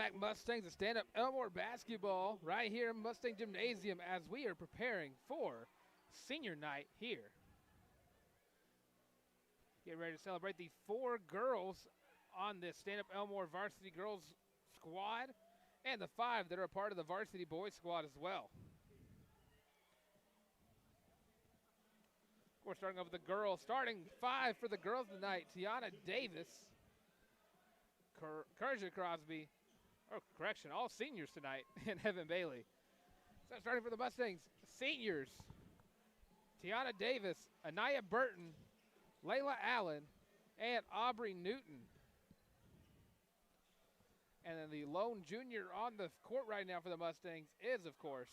back, Mustangs, to Stanhope Elmore basketball right here in Mustang Gymnasium as we are preparing for senior night here. Get ready to celebrate the 4 girls on this Stanhope Elmore varsity girls squad and the 5 that are a part of the varsity boys squad as well. We're starting off with the girls. Starting 5 for the girls tonight, Tiana Davis, Kerja Crosby, all seniors tonight, and Heaven Bailey. So starting for the Mustangs, seniors, Tiana Davis, Anaya Burton, Layla Allen, and Aubrey Newton. And then the lone junior on the court right now for the Mustangs is, of course,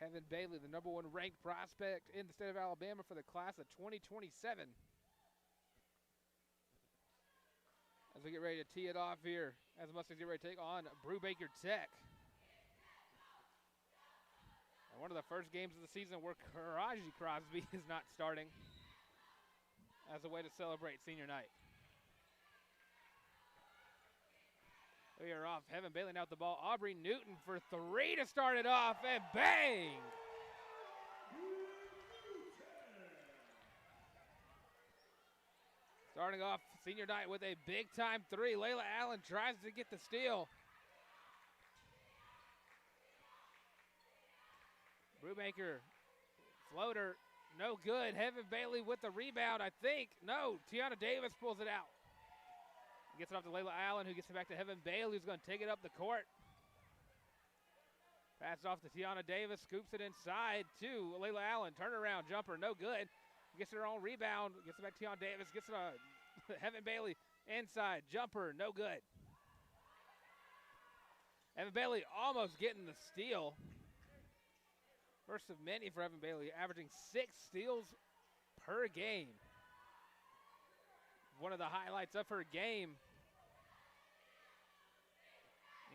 Heaven Bailey, the #1 ranked prospect in the state of Alabama for the class of 2027. As we get ready to tee it off here, as the Mustangs get ready to take on Brewbaker Tech. And one of the first games of the season where Karaji Crosby is not starting as a way to celebrate senior night. We are off. Heaven Bailey now with the ball. Aubrey Newton for 3 to start it off, and bang! Starting off senior night with a big-time 3. Layla Allen tries to get the steal. Brewbaker, floater, no good. Heaven Bailey with the rebound, I think. No, Tiana Davis pulls it out. Gets it off to Layla Allen, who gets it back to Heaven Bailey, who's going to take it up the court. Passes off to Tiana Davis, scoops it inside to Layla Allen. Turnaround jumper, no good. Gets her own rebound, gets it back to Tiana Davis, gets it on Heaven Bailey inside. Jumper, no good. Heaven Bailey almost getting the steal. First of many for Heaven Bailey, averaging 6 steals per game. One of the highlights of her game.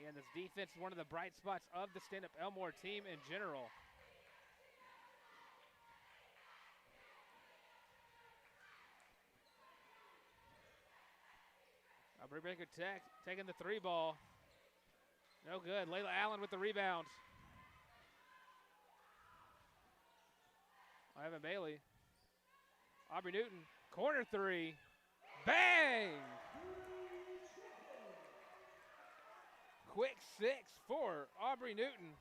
And this defense is one of the bright spots of the Stanhope Elmore team in general. Brewbaker Tech taking the 3 ball. No good. Layla Allen with the rebound. Heaven Bailey. Aubrey Newton, corner 3. Bang! Quick 6 for Aubrey Newton.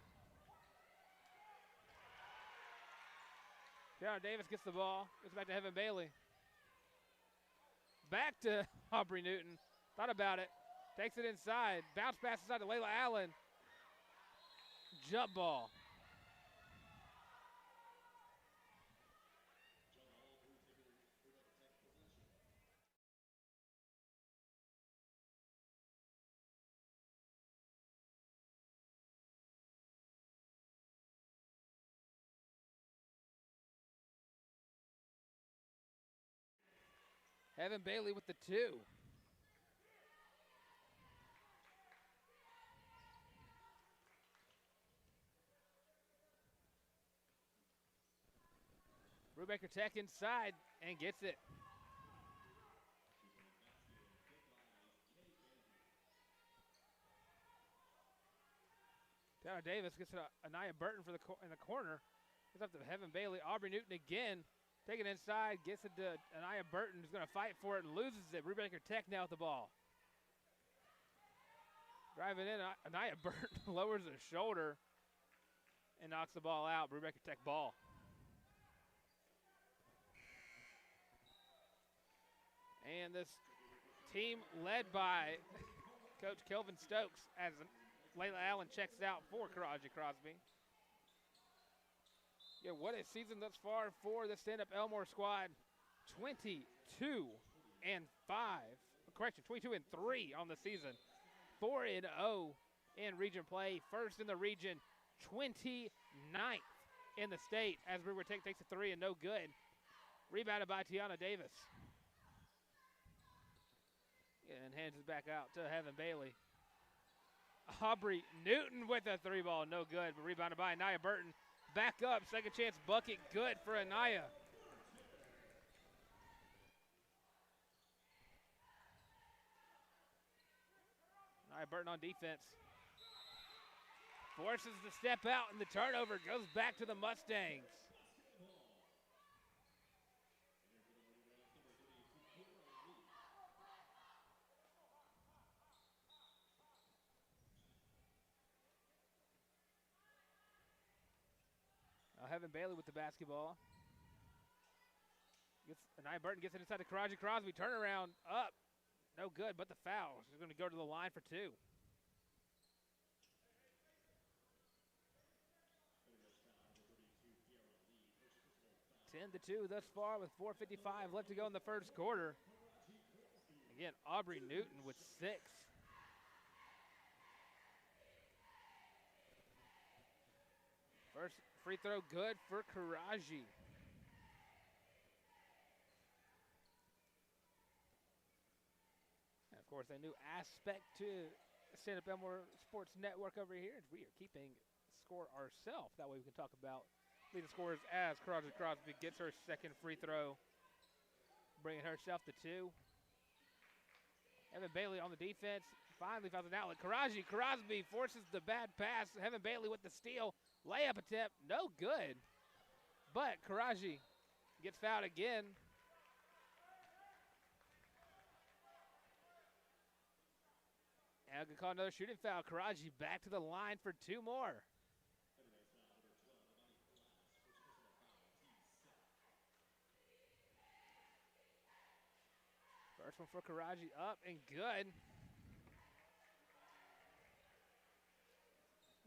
Tiana Davis gets the ball. Gets back to Heaven Bailey. Back to Aubrey Newton. Thought about it. Takes it inside. Bounce pass inside to Layla Allen. Jump ball. Heaven Bailey with the 2. Brewbaker Tech inside and gets it. Tiana Davis gets it to Anaya Burton for in the corner. Gets up to Heaven Bailey. Aubrey Newton again. Take it inside, gets it to Anaya Burton, who's going to fight for it and loses it. Brewbaker Tech now with the ball. Driving in, Anaya Burton lowers her shoulder and knocks the ball out. Brewbaker Tech ball. And this team led by Coach Kelvin Stokes as Layla Allen checks out for Karaji Crosby. Yeah, what a season thus far for the Stanhope Elmore squad. 22-5. Correction, 22-3 on the season. 4-0 in region play. First in the region, 29th in the state as Brewbaker Tech takes a 3 and no good. Rebounded by Tiana Davis. And hands it back out to Heaven Bailey. Aubrey Newton with a 3 ball, no good, but rebounded by Anaya Burton. Back up, second chance bucket, good for Anaya. Burton on defense. Forces the step out, and the turnover goes back to the Mustangs. Evan Bailey with the basketball. Burton gets it inside to Crosby. Crosby, turnaround, up. No good, but the foul. She's going to go to the line for 2. Ten to 2 thus far with 4:55 left to go in the first quarter. Again, Aubrey Newton with 6. First free throw good for Karaji. And of course, a new aspect to Stanhope Elmore Sports Network over here. We are keeping score ourselves. That way we can talk about leading scorers as Crosby gets her second free throw, bringing herself to 2. Evan Bailey on the defense. Finally finds an outlet. Crosby forces the bad pass. Evan Bailey with the steal. Layup attempt, no good. But Karaji gets fouled again. And I'm going to call another shooting foul. Karaji back to the line for 2 more. First one for Karaji, up and good.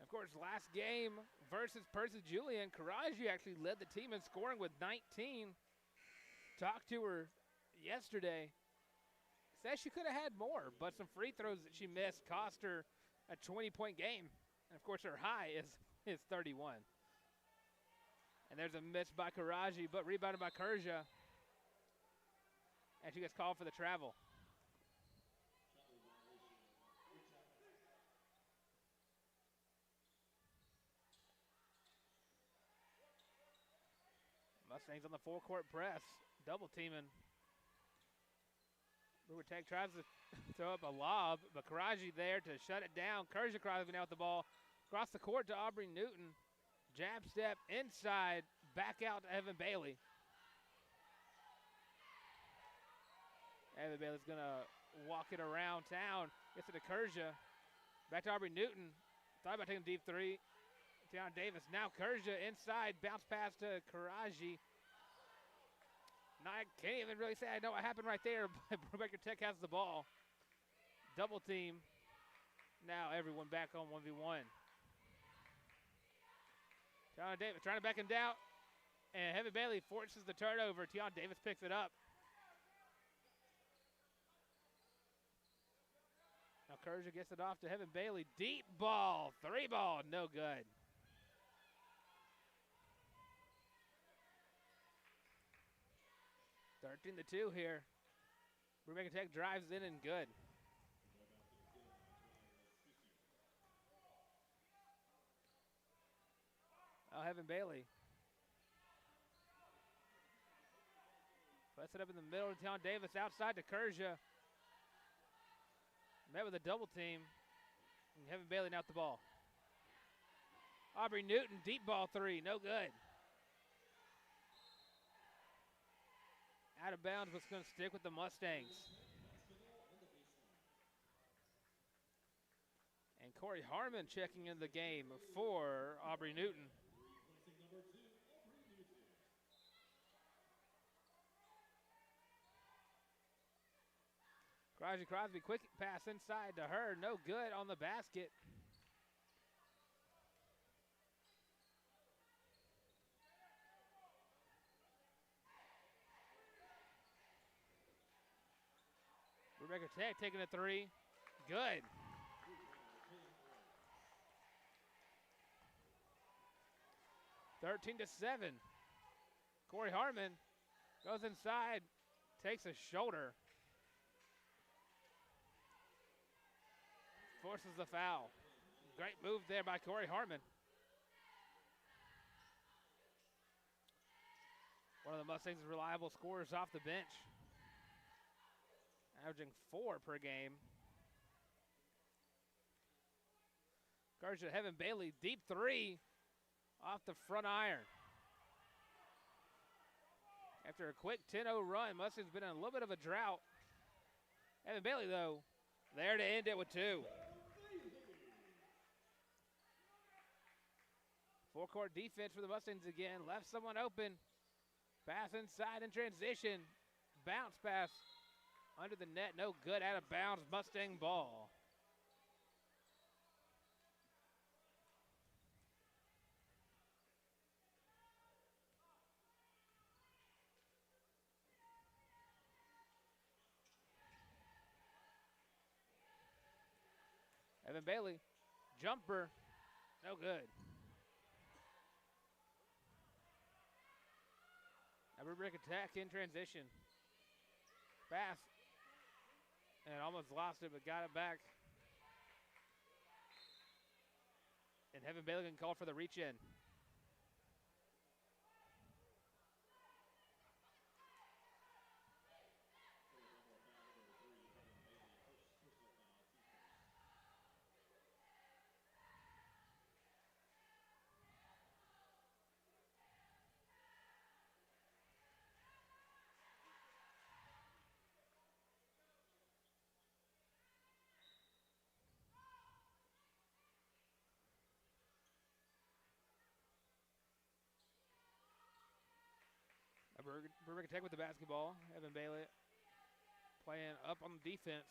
Of course, last game versus Percy Julian, Karaji actually led the team in scoring with 19. Talked to her yesterday. Says she could have had more, but some free throws that she missed cost her a 20-point game. And, of course, her high is 31. And there's a miss by Karaji, but rebounded by Kerja. And she gets called for the travel. Mustangs on the full-court press, double teaming. Brewbaker tries to throw up a lob, but Karaji there to shut it down. Kerja Crosby now with the ball. Across the court to Aubrey Newton. Jab step inside, back out to Evan Bailey. Evan Bailey's going to walk it around town. Gets it to Kerja. Back to Aubrey Newton. Thought about taking a deep 3. Tiana Davis. Now Kerja inside. Bounce pass to Karaji. Now I can't even really say I know what happened right there, but Brewbaker Tech has the ball. Double team. Now everyone back on 1v1. Tiana Davis trying to back him down. And Evan Bailey forces the turnover. Tiana Davis picks it up. Now Kerja gets it off to Evan Bailey. Deep ball. 3 ball. No good. Thirteen to 2 here. Brewbaker Tech drives in and good. Oh, Evan Bailey. Puts it up in the middle to Tiana Davis. Outside to Kerja. Met with a double team. And Evan Bailey now with the ball. Aubrey Newton, deep ball 3. No good. Out of bounds, but it's going to stick with the Mustangs. And Corey Harmon checking in the game for Aubrey Newton. Crosby, quick pass inside to her. No good on the basket. Brewbaker Tech taking a 3. Good. (13 to 7). Corey Harmon goes inside, takes a shoulder. Forces the foul. Great move there by Corey Harmon. One of the Mustangs' reliable scorers off the bench. Averaging 4 per game. Encouraged to Heaven Bailey. Deep three off the front iron. After a quick 10-0 run, Mustang's been in a little bit of a drought. Heaven Bailey, though, there to end it with two. Four-court defense for the Mustangs again. Left someone open. Pass inside in transition. Bounce pass under the net. No good. Out of bounds. Mustang ball. Evan Bailey. Jumper. No good. A Brewbaker attack in transition. Pass. And almost lost it, but got it back. And Heaven Bailey can call for the reach in. Brewbaker Tech with the basketball. Evan Bailey playing up on the defense.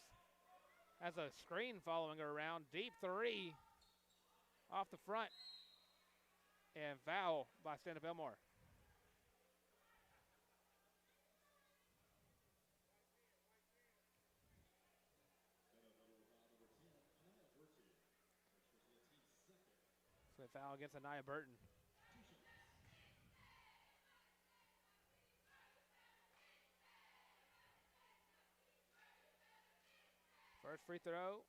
Has a screen following her around. Deep three off the front. And foul by Stanhope Elmore. So a foul against Anaya Burton. First free throw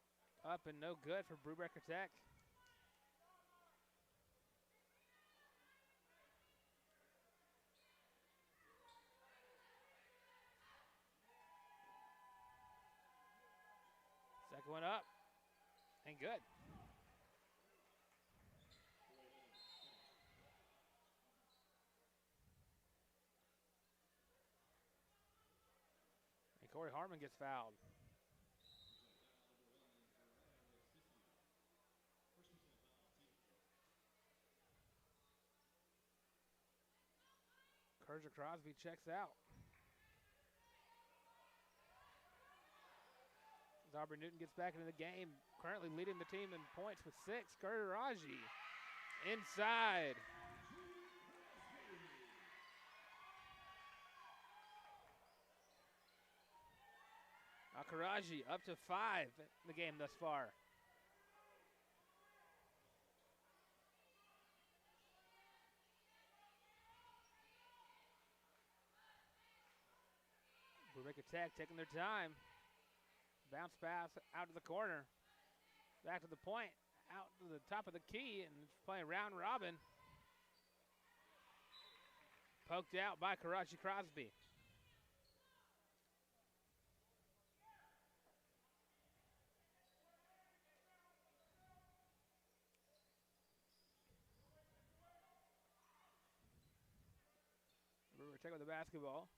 up and no good for Brewbaker Tech. Second one up and good. And Corey Harmon gets fouled. Kerja Crosby checks out. As Aubrey Newton gets back into the game, currently leading the team in points with 6. Karaji inside. Karaji up to 5 in the game thus far. Brewbaker Tech taking their time. Bounce pass out to the corner. Back to the point. Out to the top of the key and playing round robin. Poked out by Karachi Crosby. Brewbaker Tech with the basketball.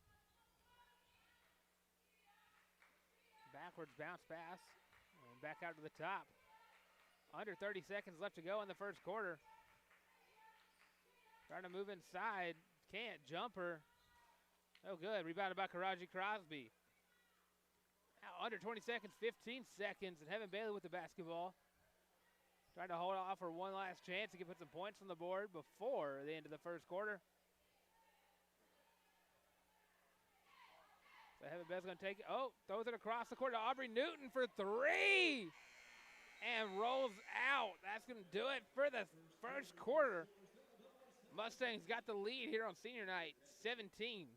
Backwards bounce pass, and back out to the top. Under 30 seconds left to go in the first quarter. Trying to move inside, can't. Jumper, no good. Rebounded by Karaji Crosby. Now under 20 seconds, 15 seconds, and Heaven Bailey with the basketball. Trying to hold off for one last chance to put some points on the board before the end of the first quarter. So Heaven Bailey's going to take it. Oh, throws it across the court to Aubrey Newton for 3. And rolls out. That's going to do it for the first quarter. Mustangs got the lead here on senior night, 17-8.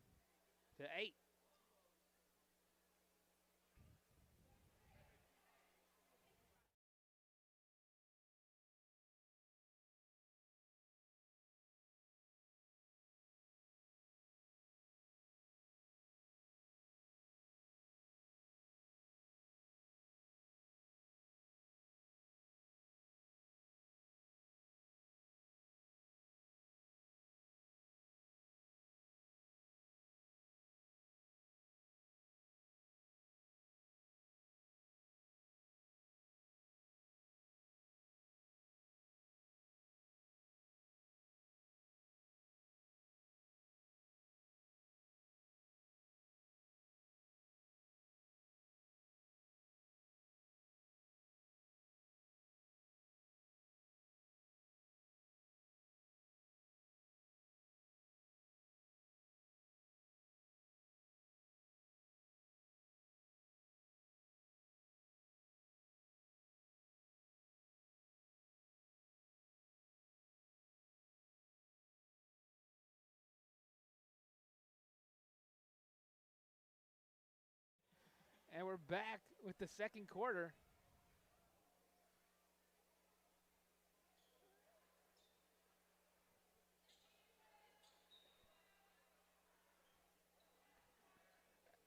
And we're back with the second quarter.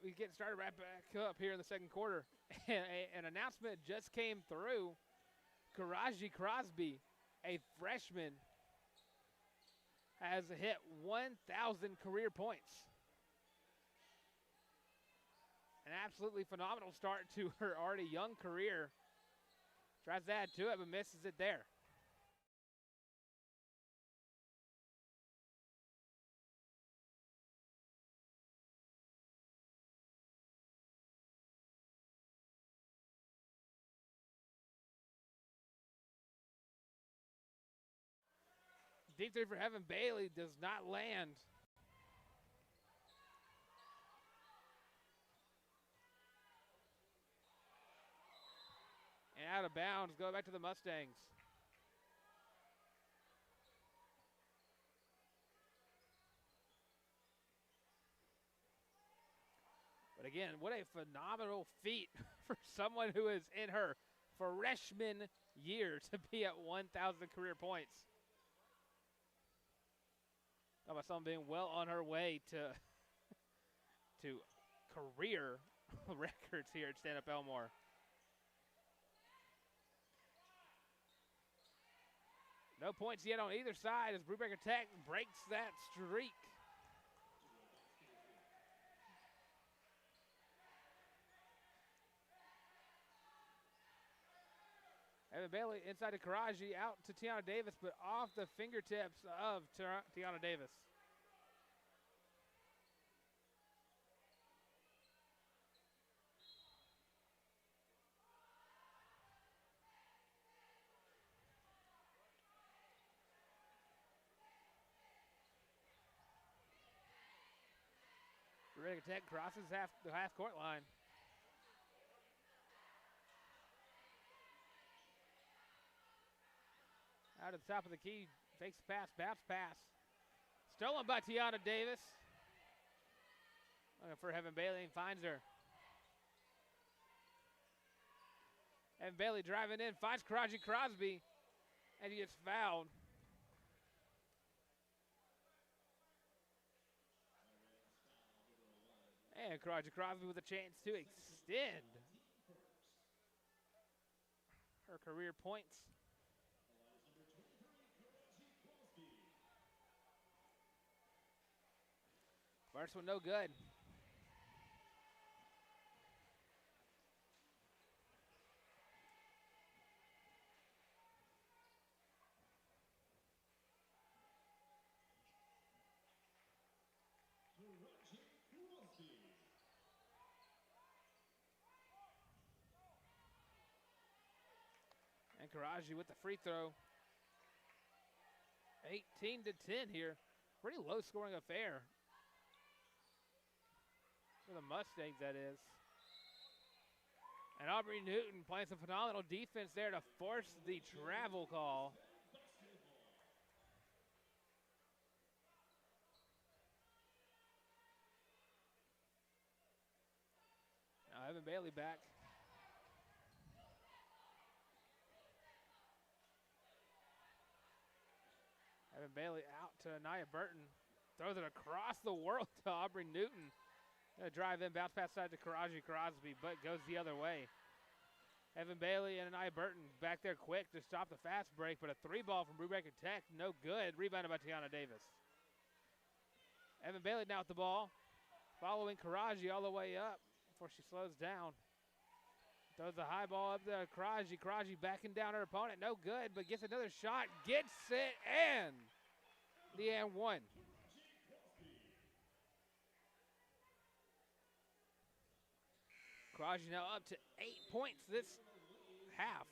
We get started right back up here in the second quarter. An announcement just came through. Karaji Crosby, a freshman, has hit 1,000 career points. An absolutely phenomenal start to her already young career. Tries to add to it, but misses it there. Deep three for Heaven Bailey does not land. And out of bounds, go back to the Mustangs. But again, what a phenomenal feat for someone who is in her freshman year to be at 1,000 career points. Talk about someone being well on her way to career records here at Stanhope Elmore. No points yet on either side as Brewbaker Tech breaks that streak. Evan Bailey inside to Karaji, out to Tiana Davis, but off the fingertips of Tiana Davis. Brewbaker Tech crosses the half court line. Out at the top of the key, fakes the pass, bounce pass. Stolen by Tiana Davis. Looking for Heaven Bailey and finds her. Evan Bailey driving in, finds Karaji Crosby, and he gets fouled. And Karaji Crosby with a chance to extend her career points. First one no good. And Karaji with the free throw. 18-10 here. Pretty low scoring affair. For the Mustangs, that is. And Aubrey Newton playing some phenomenal defense there to force the travel call. Now Evan Bailey back. Evan Bailey out to Anaya Burton. Throws it across the world to Aubrey Newton. Gonna drive in, bounce pass side to Karaji Crosby, but goes the other way. Evan Bailey and Anaya Burton back there quick to stop the fast break, but a three ball from Brewbaker Tech, no good. Rebounded by Tiana Davis. Evan Bailey now with the ball, following Karaji all the way up before she slows down. Throws the high ball up there to Karaji. Karaji backing down her opponent, no good, but gets another shot, gets it, and the and one. Karaji now up to 8 points this half.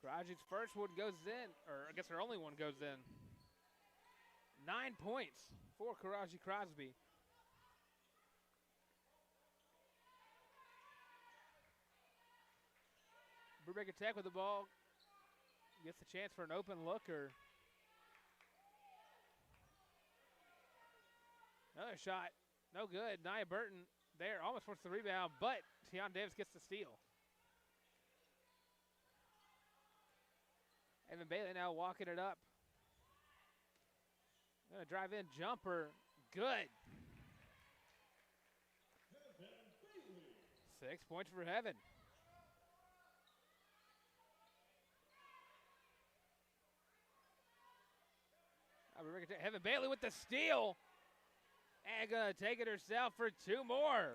Karaji's first one goes in, or I guess her only one goes in. 9 points for Karaji Crosby. Brewbaker Tech with the ball. Gets the chance for an open looker. Another shot. No good. Nia Burton there almost forced the rebound, but Tiana Davis gets the steal. Evan Bailey now walking it up. Gonna drive in jumper. Good. 6 points for Heaven. Heaven Bailey with the steal. And gonna take it herself for 2 more.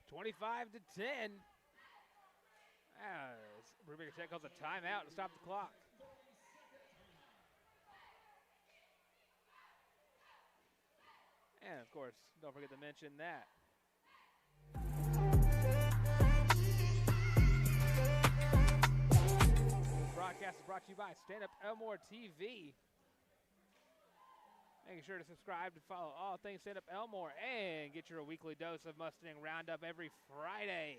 (25 to 10). Brewbaker Tech calls a timeout to stop the clock. And of course, don't forget to mention that broadcast is brought to you by Stanhope Elmore TV. Making sure to subscribe to follow all things Stanhope Elmore and get your weekly dose of Mustang Roundup every Friday.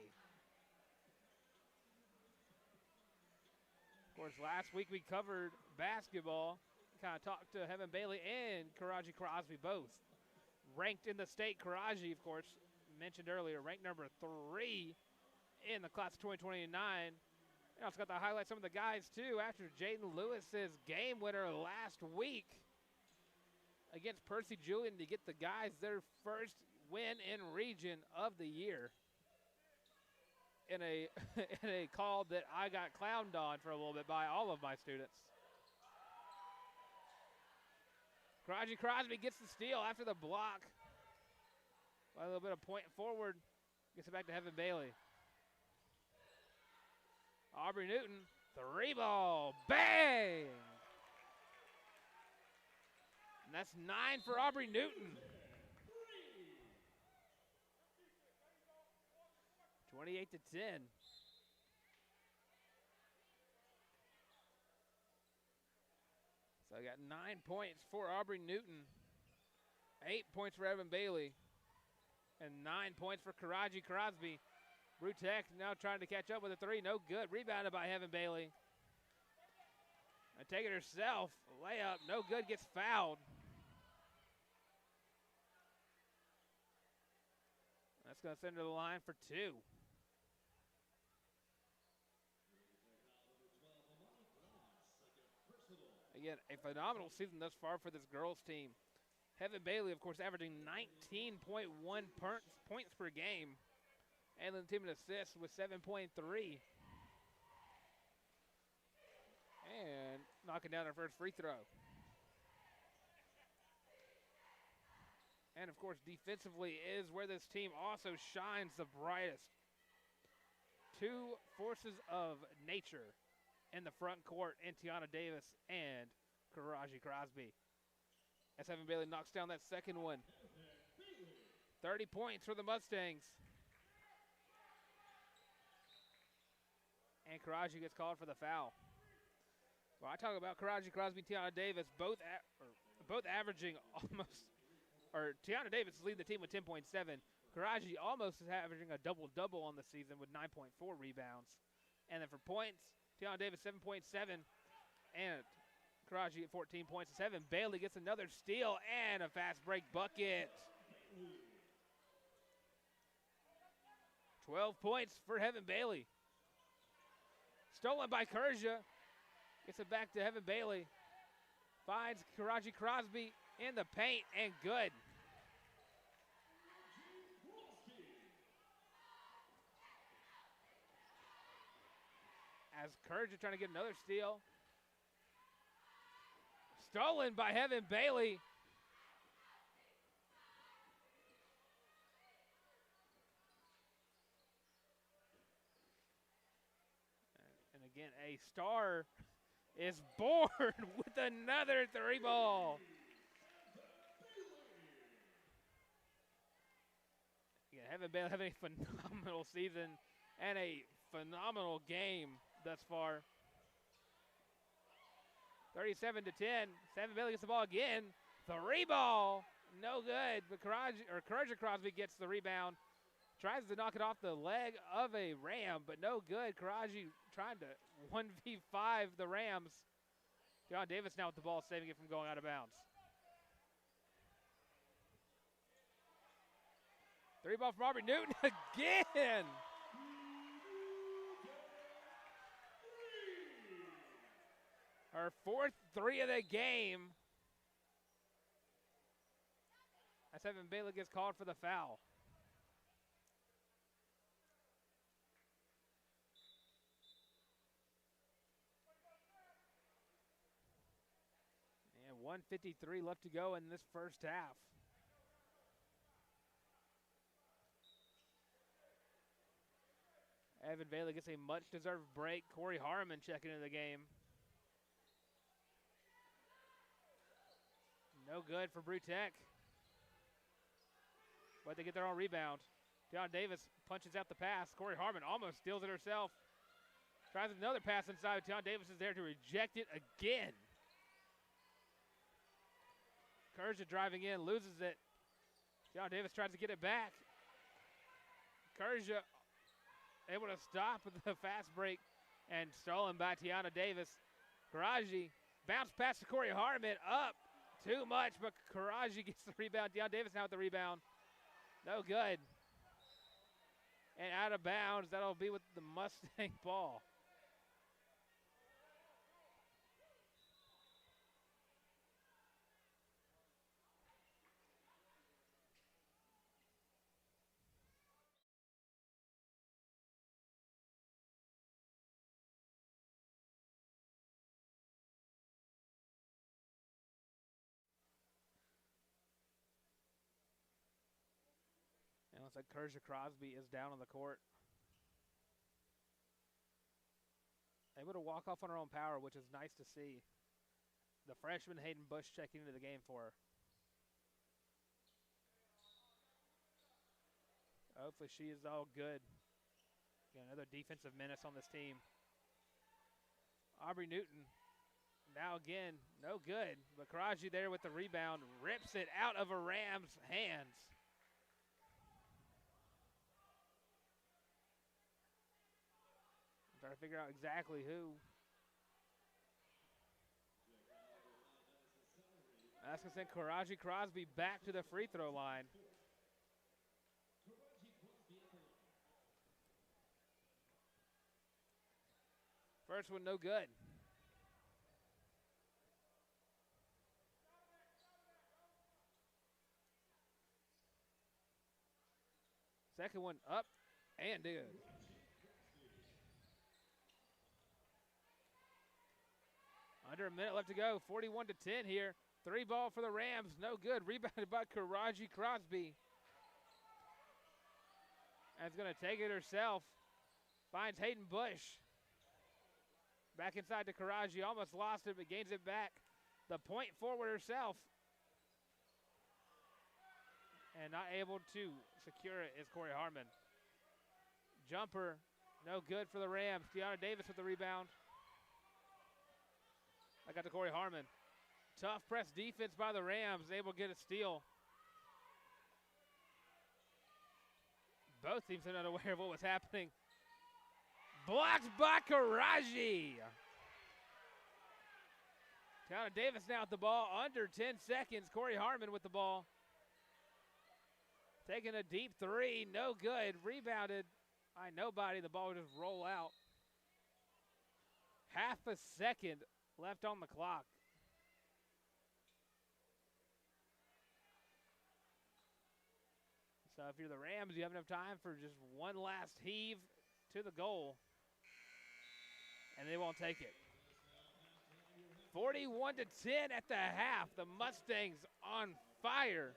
Of course, last week we covered basketball. Kind of talked to Heaven Bailey and Karaji Crosby, both ranked in the state. Karaji, of course, mentioned earlier, ranked number 3 in the class of 2029. And also got to highlight some of the guys, too, after Jaden Lewis's game winner last week against Percy Julian to get the guys their first win in region of the year in a in a call that I got clowned on for a little bit by all of my students. Karaji Crosby gets the steal after the block. By a little bit of point forward, gets it back to Heaven Bailey. Aubrey Newton, 3-ball, bang! And that's 9 for Aubrey Newton. 28 to 10. So I got 9 points for Aubrey Newton, 8 points for Evan Bailey, and 9 points for Karaji Crosby. Brew Tech now trying to catch up with a 3. No good. Rebounded by Heaven Bailey. And take it herself. Layup. No good. Gets fouled. That's going to send her to the line for 2. Again, a phenomenal season thus far for this girls team. Heaven Bailey, of course, averaging 19.1 points per game. And the team in assists with 7.3. And knocking down her first free throw. And, of course, defensively is where this team also shines the brightest. 2 forces of nature in the front court in Tiana Davis and Karaji Crosby. As Heaven Bailey knocks down that second one. 30 points for the Mustangs. And Karaji gets called for the foul. Well, I talk about Karaji Crosby and Tiana Davis, both averaging almost, or Tiana Davis is leading the team with 10.7. Karaji almost is averaging a double-double on the season with 9.4 rebounds. And then for points, Tiana Davis 7.7 and Karaji at 14 points. 7. Bailey gets another steal and a fast break bucket. 12 points for Heaven Bailey. Stolen by Kerja. Gets it back to Heaven Bailey. Finds Karaji Crosby in the paint and good. As Kerja trying to get another steal. Stolen by Heaven Bailey. And again, a star is born with another 3-ball. Yeah, Heaven Bailey having a phenomenal season and a phenomenal game thus far. 37 to 10. Heaven Bailey gets the ball again. 3-ball. no good. But Courage Crosby gets the rebound. Tries to knock it off the leg of a Ram, but no good. Karaji trying to 1v5 the Rams. John Davis now with the ball, saving it from going out of bounds. 3-ball from Aubrey Newton again. Her 4th 3 of the game. As Evan Bailey gets called for the foul. And 1:53 left to go in this first half. Evan Bailey gets a much-deserved break. Corey Harmon checking into the game. No good for Brew Tech. But they get their own rebound. John Davis punches out the pass. Corey Harmon almost steals it herself. Tries another pass inside. John Davis is there to reject it again. Kurja driving in, loses it. John Davis tries to get it back. Kurja able to stop with the fast break and stolen by Tiana Davis. Karaji bounce pass to Corey Harmon, up too much, but Karaji gets the rebound. Tiana Davis now with the rebound. No good. And out of bounds, that'll be with the Mustang ball. And it looks like Kerja Crosby is down on the court. Able to walk off on her own power, which is nice to see. The freshman Hayden Bush checking into the game for her. Hopefully she is all good. Got another defensive menace on this team. Aubrey Newton, now again, no good. But Karaji there with the rebound, rips it out of a Ram's hands. Trying to figure out exactly who. That's going to send Karaji Crosby back to the free throw line. First one, no good. Second one, up and in. Under a minute left to go, 41-10 here. 3-ball for the Rams, no good. Rebounded by Karaji Crosby. And is going to take it herself. Finds Hayden Bush. Back inside to Karaji, almost lost it, but gains it back. The point forward herself. And not able to secure it is Corey Harmon. Jumper, no good for the Rams. Tiana Davis with the rebound. I got to Corey Harmon. Tough press defense by the Rams, able to get a steal. Both teams are not aware of what was happening. Blocked by Karaji. Tiana Davis now with the ball, under 10 seconds. Corey Harmon with the ball. Taking a deep three, no good. Rebounded by nobody. The ball will just roll out. Half a second left on the clock. So if you're the Rams, you have enough time for just one last heave to the goal. And they won't take it. 41-10 at the half. The Mustangs on fire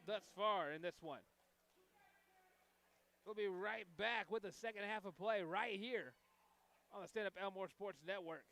thus far in this one. We'll be right back with the second half of play right here on the Stanhope Elmore Sports Network.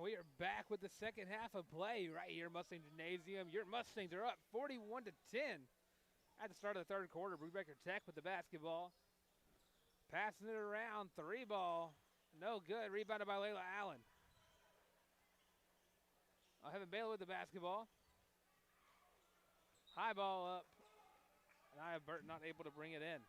And we are back with the second half of play right here, Mustang Gymnasium. Your Mustangs are up 41-10 at the start of the third quarter. Brewbaker Tech with the basketball. Passing it around, 3-ball. No good. Rebounded by Layla Allen. Evan Bailey with the basketball. High ball up. And I have Burton not able to bring it in.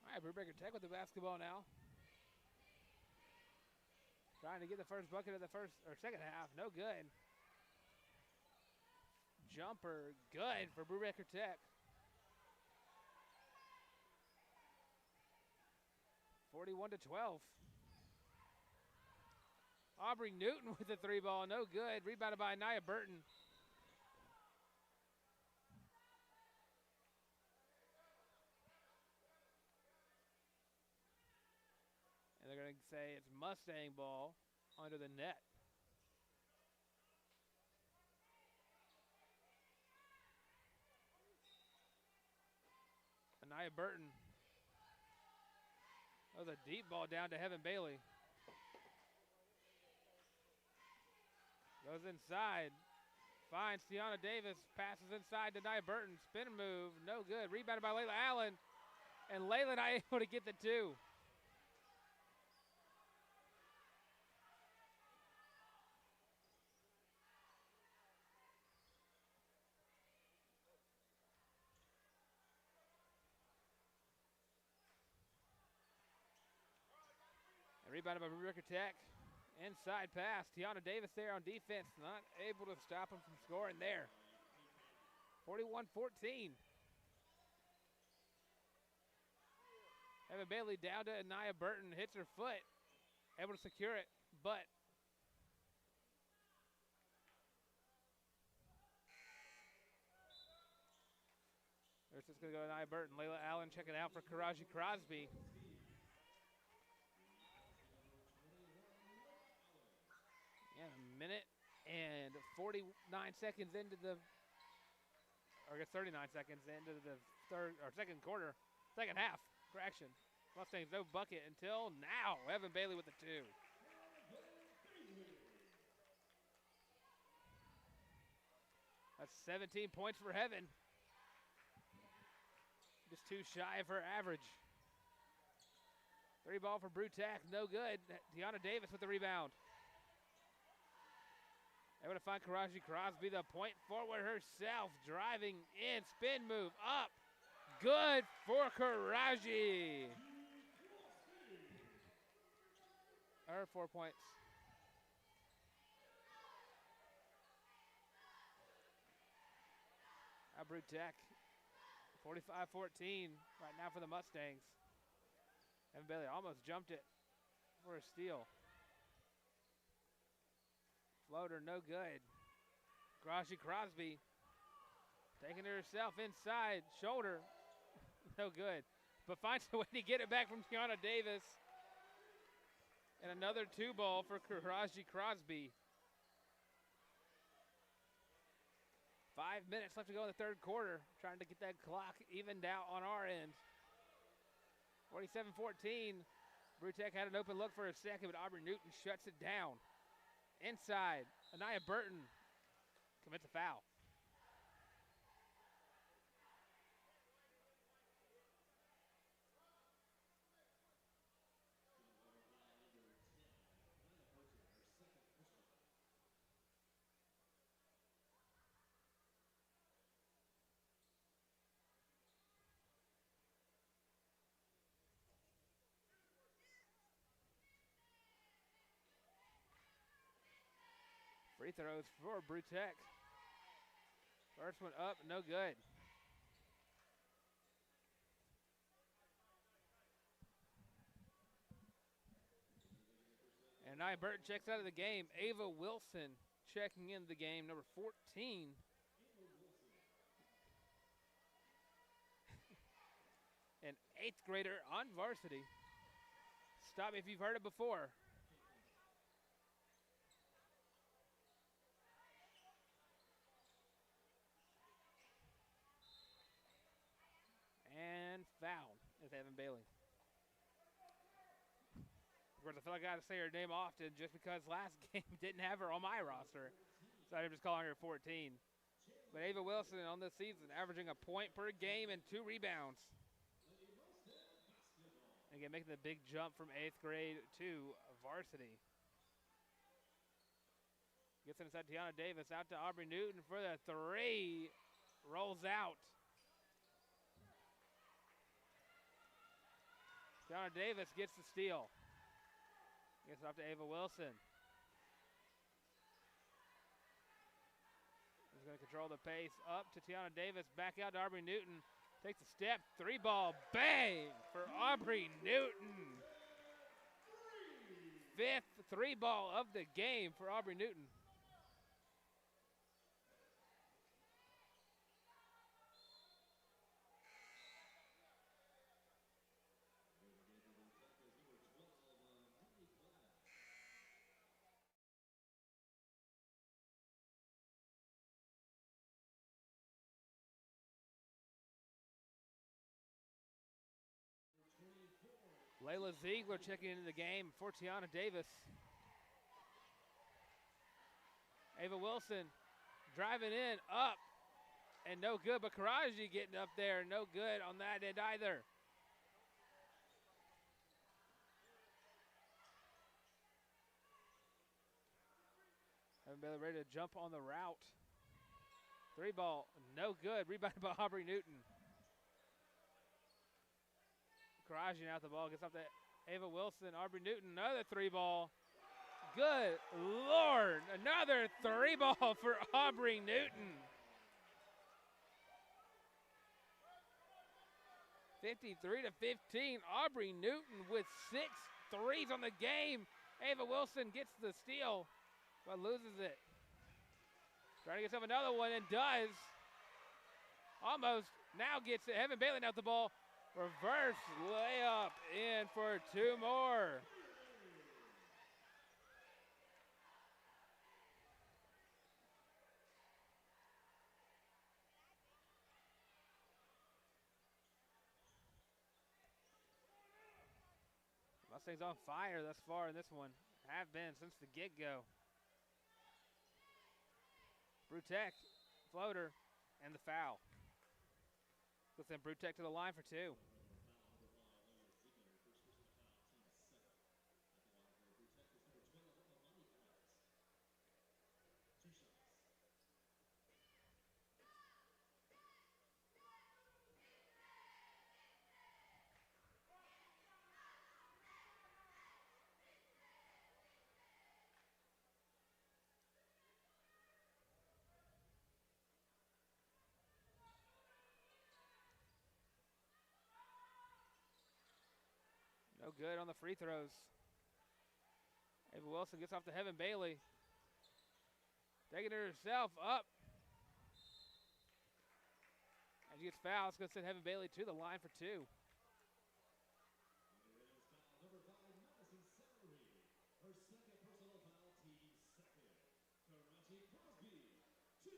All right, Brewbaker Tech with the basketball now. Trying to get the first bucket of the second half. No good. Jumper good for Brewbaker Tech. 41-12. Aubrey Newton with the 3-ball. No good. Rebounded by Nia Burton. And they're going to say it's Mustang ball under the net. Nia Burton. That was a deep ball down to Evan Bailey. Goes inside. Finds Tiana Davis. Passes inside to Nia Burton. Spin move. No good. Rebounded by Layla Allen. And Layla not able to get the 2. Rebounded by Brewbaker Tech. Inside pass. Tiana Davis there on defense. Not able to stop him from scoring there. 41-14. Evan Bailey down to Nia Burton. Hits her foot. Able to secure it, but there's just going to go to Nia Burton. Layla Allen checking out for Karaji Crosby. And a minute and 49 seconds into the, or I guess 39 seconds into the second half. Correction. Mustangs no bucket until now. Evan Bailey with the 2. That's 17 points for Heaven. Just 2 shy of her average. 3-ball for Brew Tech, no good. Tiana Davis with the rebound. Able to find Karaji Crosby, the point forward herself, driving in, spin move up. Good for Karaji. Her 4 points. Brew Tech, 45-14 right now for the Mustangs. Evan Bailey almost jumped it for a steal. Floater, no good. Karaji Crosby taking it herself inside, shoulder, no good. But finds a way to get it back from Tiana Davis. And another 2-ball for Karaji Crosby. 5 minutes left to go in the third quarter. Trying to get that clock evened out on our end. 47-14. Brew Tech had an open look for a second, but Aubrey Newton shuts it down. Inside, Ania Burton commits a foul. Free throws for Brew Tech. First one up, no good. And Nia Burton checks out of the game. Ava Wilson checking in the game, number 14. An 8th grader on varsity. Stop me if you've heard it before. course, I feel like I got to say her name often just because last game didn't have her on my roster. So I'm just calling her 14. But Ava Wilson on this season averaging a point per game and 2 rebounds. Again, making the big jump from 8th grade to varsity. Gets inside Tiana Davis, out to Aubrey Newton for the 3. Rolls out. Tiana Davis gets the steal. Gets it off to Ava Wilson. He's going to control the pace. Up to Tiana Davis. Back out to Aubrey Newton. Takes a step. 3 ball. Bang for Aubrey Newton. 5th 3 ball of the game for Aubrey Newton. Layla Ziegler checking into the game for Tiana Davis. Ava Wilson driving in, up, and no good, but Karaji getting up there, no good on that end either. Evan Bailey ready to jump on the route. 3 ball, no good, rebounded by Aubrey Newton. Karaji out the ball, gets off to Ava Wilson, Aubrey Newton, another 3 ball. Good Lord, another 3 ball for Aubrey Newton. 53-15, Aubrey Newton with 6 threes on the game. Ava Wilson gets the steal, but loses it. Trying to get himself another one and does. Almost, now gets it. Evan Bailey out the ball. Reverse layup in for 2 more. Mustangs on fire thus far in this one. Have been since the get-go. Brewtech, floater, and the foul. Let's send Brewtech to the line for 2. No good on the free throws. Ava Wilson gets off to Heaven Bailey. Taking it herself up. And she gets fouled. It's going to send Heaven Bailey to the line for 2.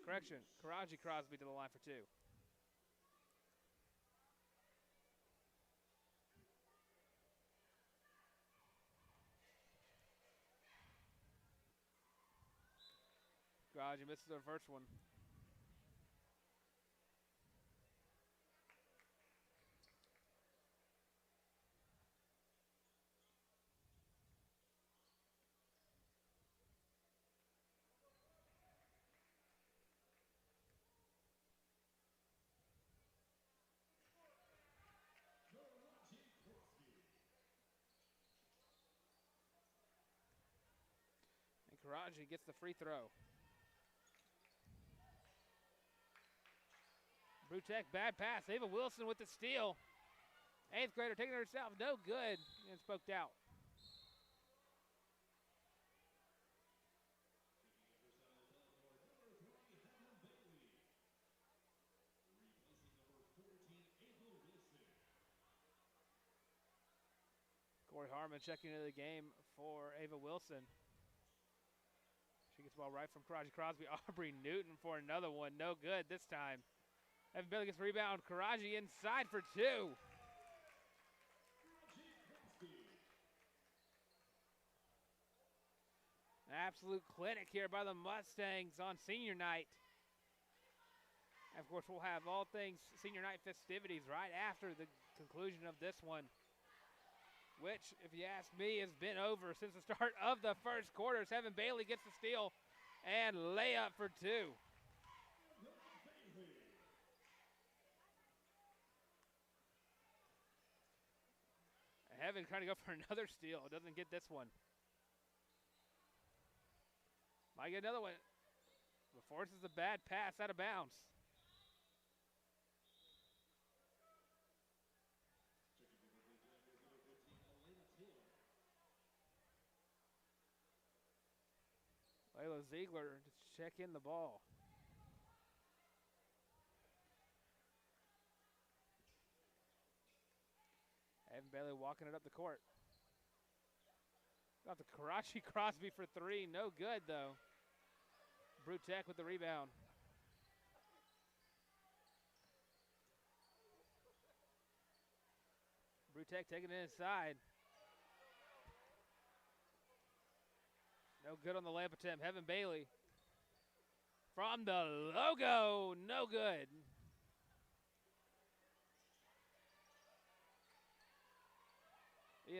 Correction, Karaji Crosby to the line for 2. Karaji misses the first one. Karaji gets the free throw. Brewtech, bad pass. Ava Wilson with the steal. 8th grader taking it herself. No good. And spoked out. Corey Harmon checking into the game for Ava Wilson. She gets the ball right from Karaji Crosby. Aubrey Newton for another one. No good this time. Evan Bailey gets the rebound. Karaji inside for 2. Absolute clinic here by the Mustangs on senior night. And of course, we'll have all things senior night festivities right after the conclusion of this one, which, if you ask me, has been over since the start of the first quarter. Evan Bailey gets the steal and layup for two. Evan trying to go for another steal. Doesn't get this one. Might get another one. But forces a bad pass out of bounds. Layla Ziegler to check in the ball. Evan Bailey walking it up the court. Got the Karachi Crosby for three. No good, though. Brewbaker with the rebound. Brewbaker taking it inside. No good on the layup attempt. Evan Bailey from the logo. No good.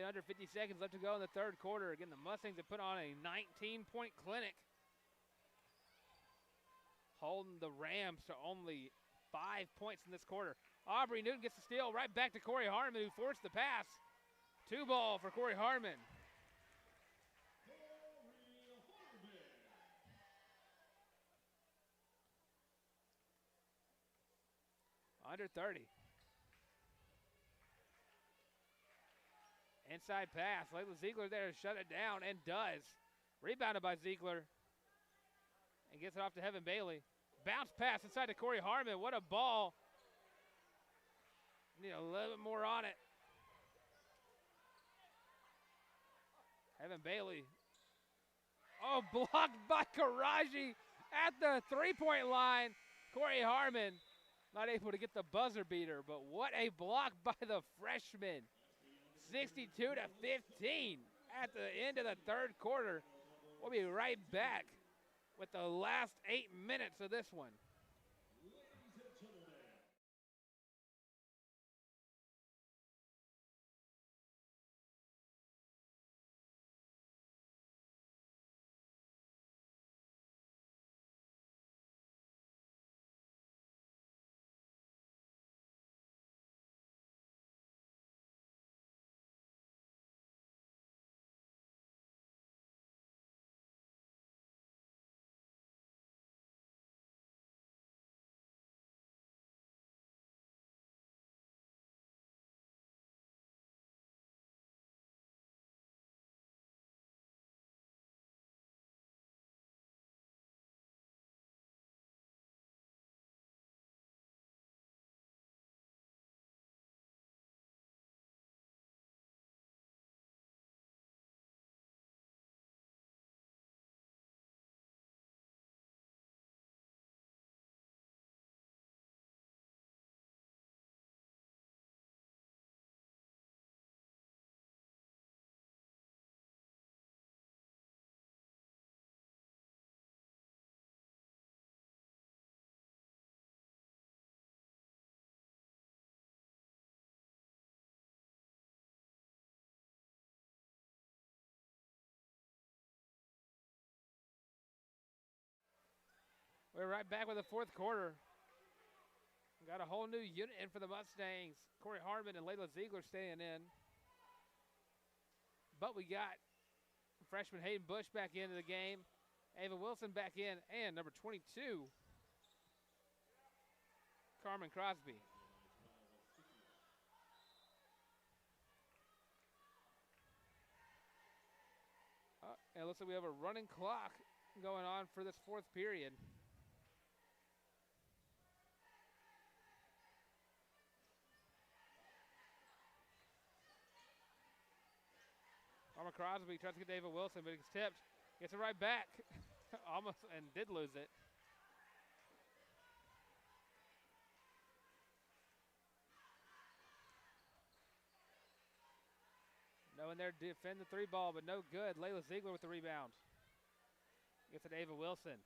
Under 50 seconds left to go in the third quarter. Again, the Mustangs have put on a 19-point clinic, holding the Rams to only 5 points in this quarter. Aubrey Newton gets the steal right back to Corey Harmon, who forced the pass. 2-ball for Corey Harmon. Under 30. Inside pass. Layla Ziegler there to shut it down, and does. Rebounded by Ziegler. And gets it off to Evan Bailey. Bounce pass inside to Corey Harmon. What a ball. Need a little bit more on it. Evan Bailey. Oh, blocked by Karaji at the three-point line. Corey Harmon not able to get the buzzer beater, but what a block by the freshman. 62-15 at the end of the third quarter. We'll be right back with the last 8 minutes of this one. We're right back with the fourth quarter. We got a whole new unit in for the Mustangs. Corey Harmon and Layla Ziegler staying in. But we got freshman Hayden Bush back into the game. Ava Wilson back in. And number 22, Carmen Crosby. And it looks like we have a running clock going on for this fourth period. Carmen Crosby tries to get David Wilson, but he's tipped. Gets it right back. Almost, and did lose it. No one there to defend the three ball, but no good. Layla Ziegler with the rebound. Gets it to Ava Wilson.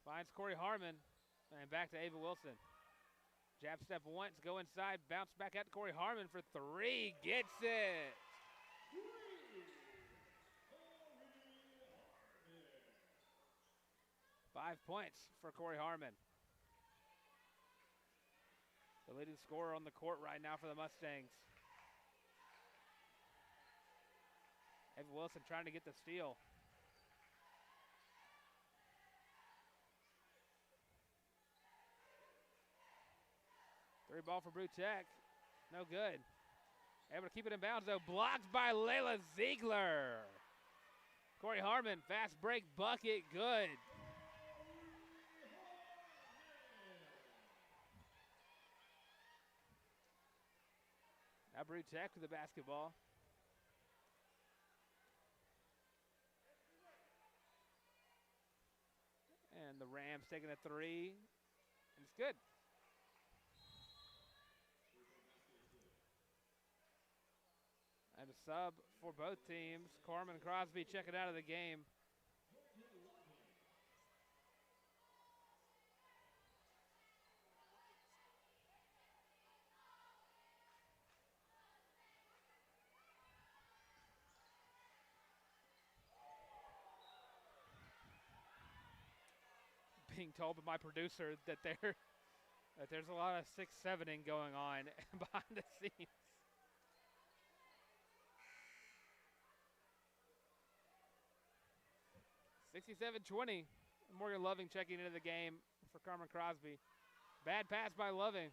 Finds Corey Harmon. And back to Ava Wilson. Jab step once, go inside, bounce back out to Corey Harmon for 3. Gets it. Five points for Corey Harmon. The leading scorer on the court right now for the Mustangs. Ava Wilson trying to get the steal. Three ball for Brewtech. No good. Able to keep it in bounds though. Blocked by Layla Ziegler. Corey Harmon, fast break bucket, good. Now Brewtech with the basketball. And the Rams taking a 3. And it's good. And a sub for both teams. Carmen Crosby checking out of the game. Being told by my producer that there's a lot of 6-7ing going on behind the scenes. 67-20. Morgan Loving checking into the game for Carmen Crosby. Bad pass by Loving.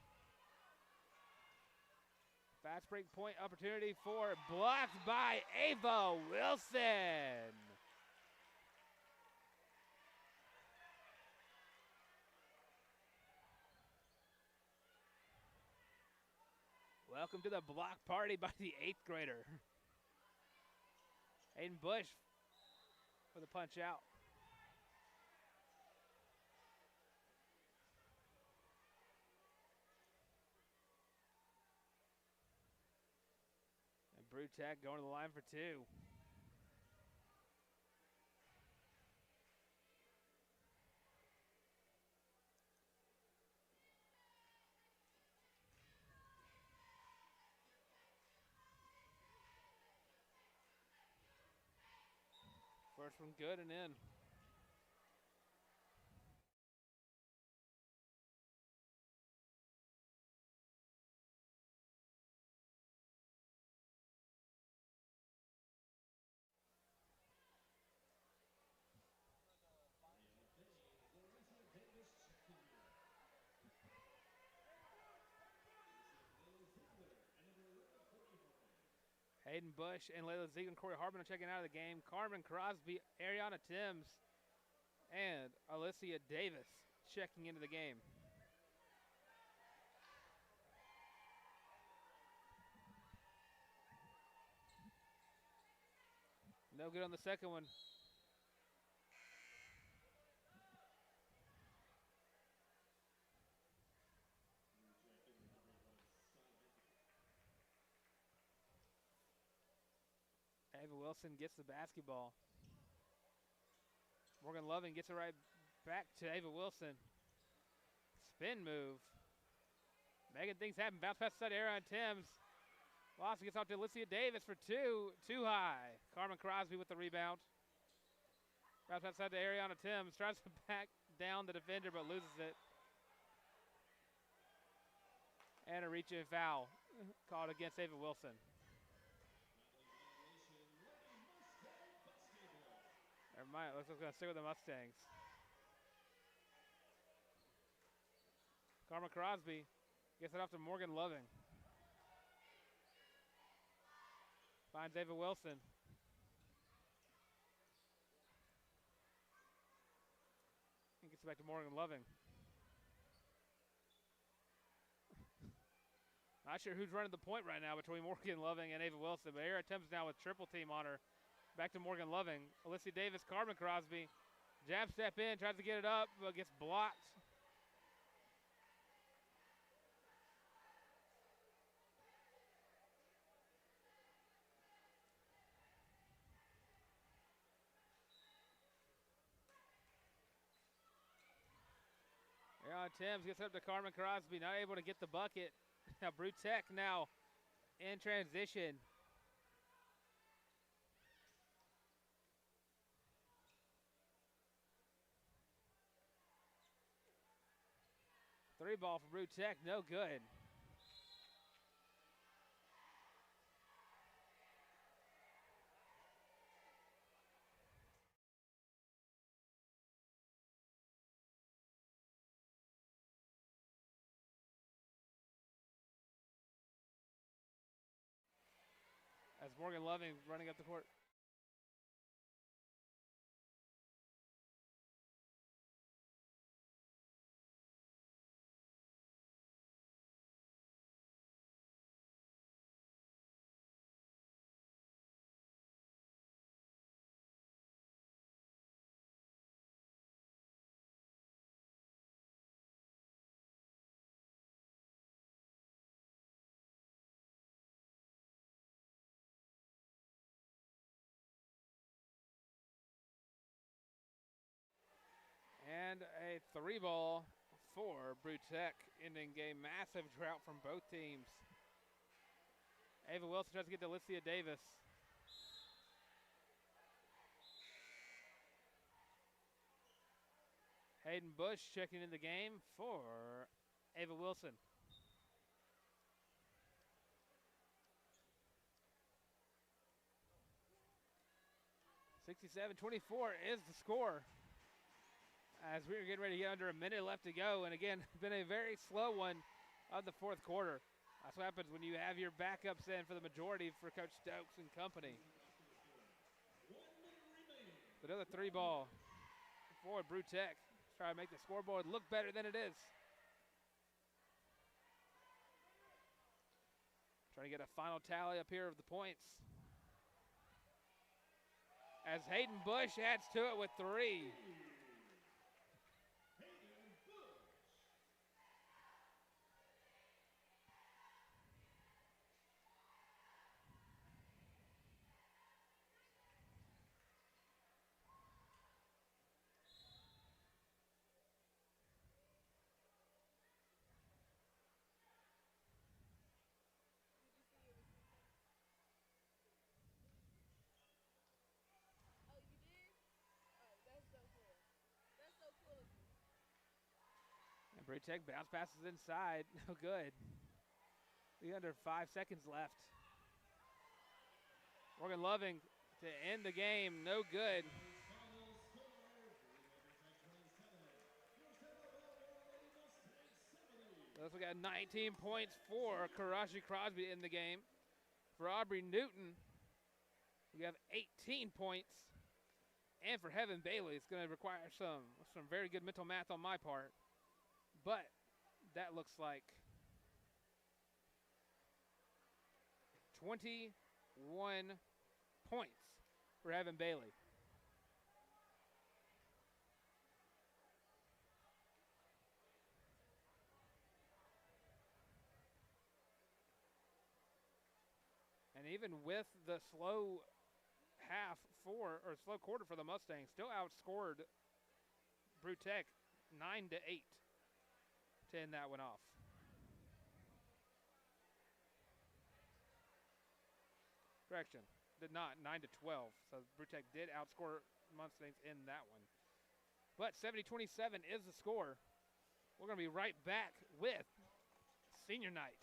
Fast break point opportunity for blocked by Ava Wilson. Welcome to the block party by the 8th grader. Aiden Bush with a punch out. And Brewtech going to the line for 2. First one good and in. Hayden Bush and Layla Ziegler and Corey Harmon are checking out of the game. Carmen Crosby, Ariana Timms, and Alicia Davis checking into the game. No good on the second one. Ava Wilson gets the basketball. Morgan Loving gets it right back to Ava Wilson. Spin move. Making things happen. Bounce pass side area on Timms. Lawson gets off to Alicia Davis for 2. Too high. Carmen Crosby with the rebound. Bounce pass side to Ariana Timms. Tries to back down the defender but loses it. And a reach-in foul called against Ava Wilson. Never mind, looks like we're going to stick with the Mustangs. Carmen Crosby gets it off to Morgan Loving. Finds Ava Wilson. And gets it back to Morgan Loving. Not sure who's running the point right now between Morgan Loving and Ava Wilson, but here attempts now with triple team on her. Back to Morgan Loving. Alicia Davis, Carmen Crosby. Jab step in, tries to get it up, but gets blocked. Timms gets up to Carmen Crosby, not able to get the bucket. Now Brewtech now in transition. Three ball for Brewtech, no good. As Morgan Loving running up the court. And a three ball for Brewtech, ending game. Massive drought from both teams. Ava Wilson tries to get to Alicia Davis. Hayden Bush checking in the game for Ava Wilson. (67-24) is the score. As we're getting ready to get under a minute left to go. And again, been a very slow one of the fourth quarter. That's what happens when you have your backups in for the majority for Coach Stokes and company. Another three ball for Brewtech. Try to make the scoreboard look better than it is. Trying to get a final tally up here of the points. As Hayden Bush adds to it with three. Brewtech bounce passes inside. No good. We under 5 seconds left. Morgan Loving to end the game. No good. We got 19 points for Karashi Crosby in the game. For Aubrey Newton, we have 18 points. And for Heaven Bailey, it's going to require some very good mental math on my part. But that looks like 21 points for Evan Bailey. And even with the slow slow quarter for the Mustangs, still outscored Brewtech 9-8 to end that one off. Correction, did not, 9-12. So Brewtech did outscore Mustangs in that one. But 70-27 is the score. We're going to be right back with senior night.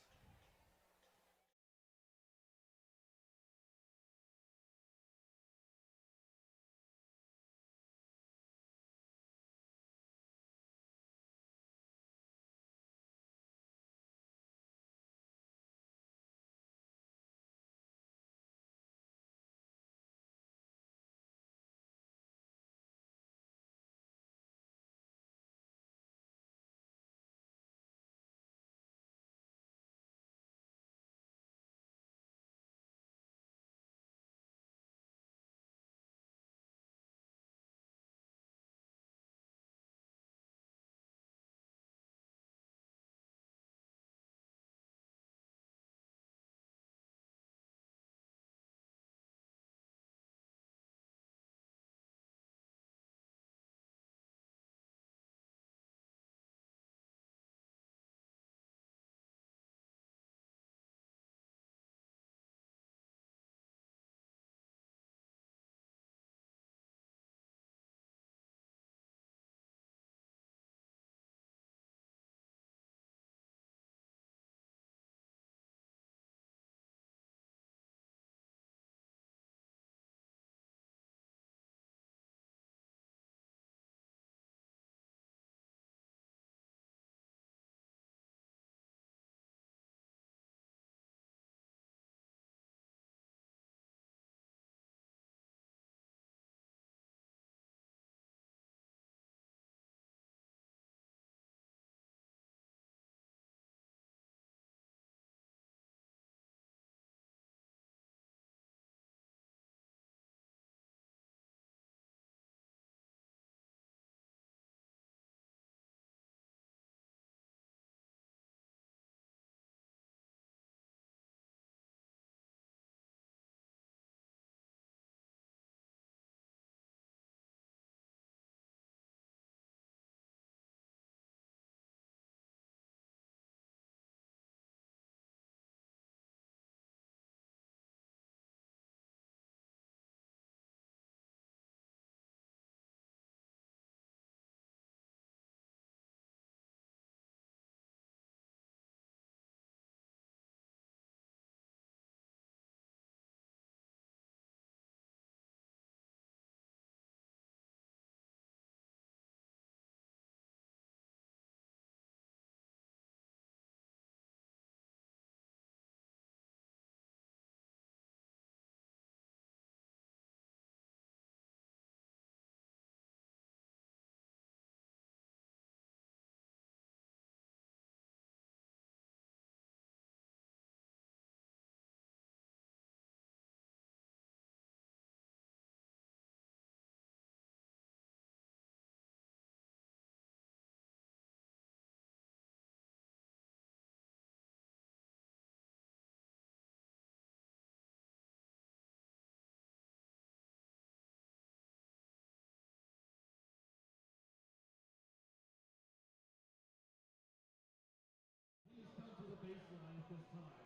this time.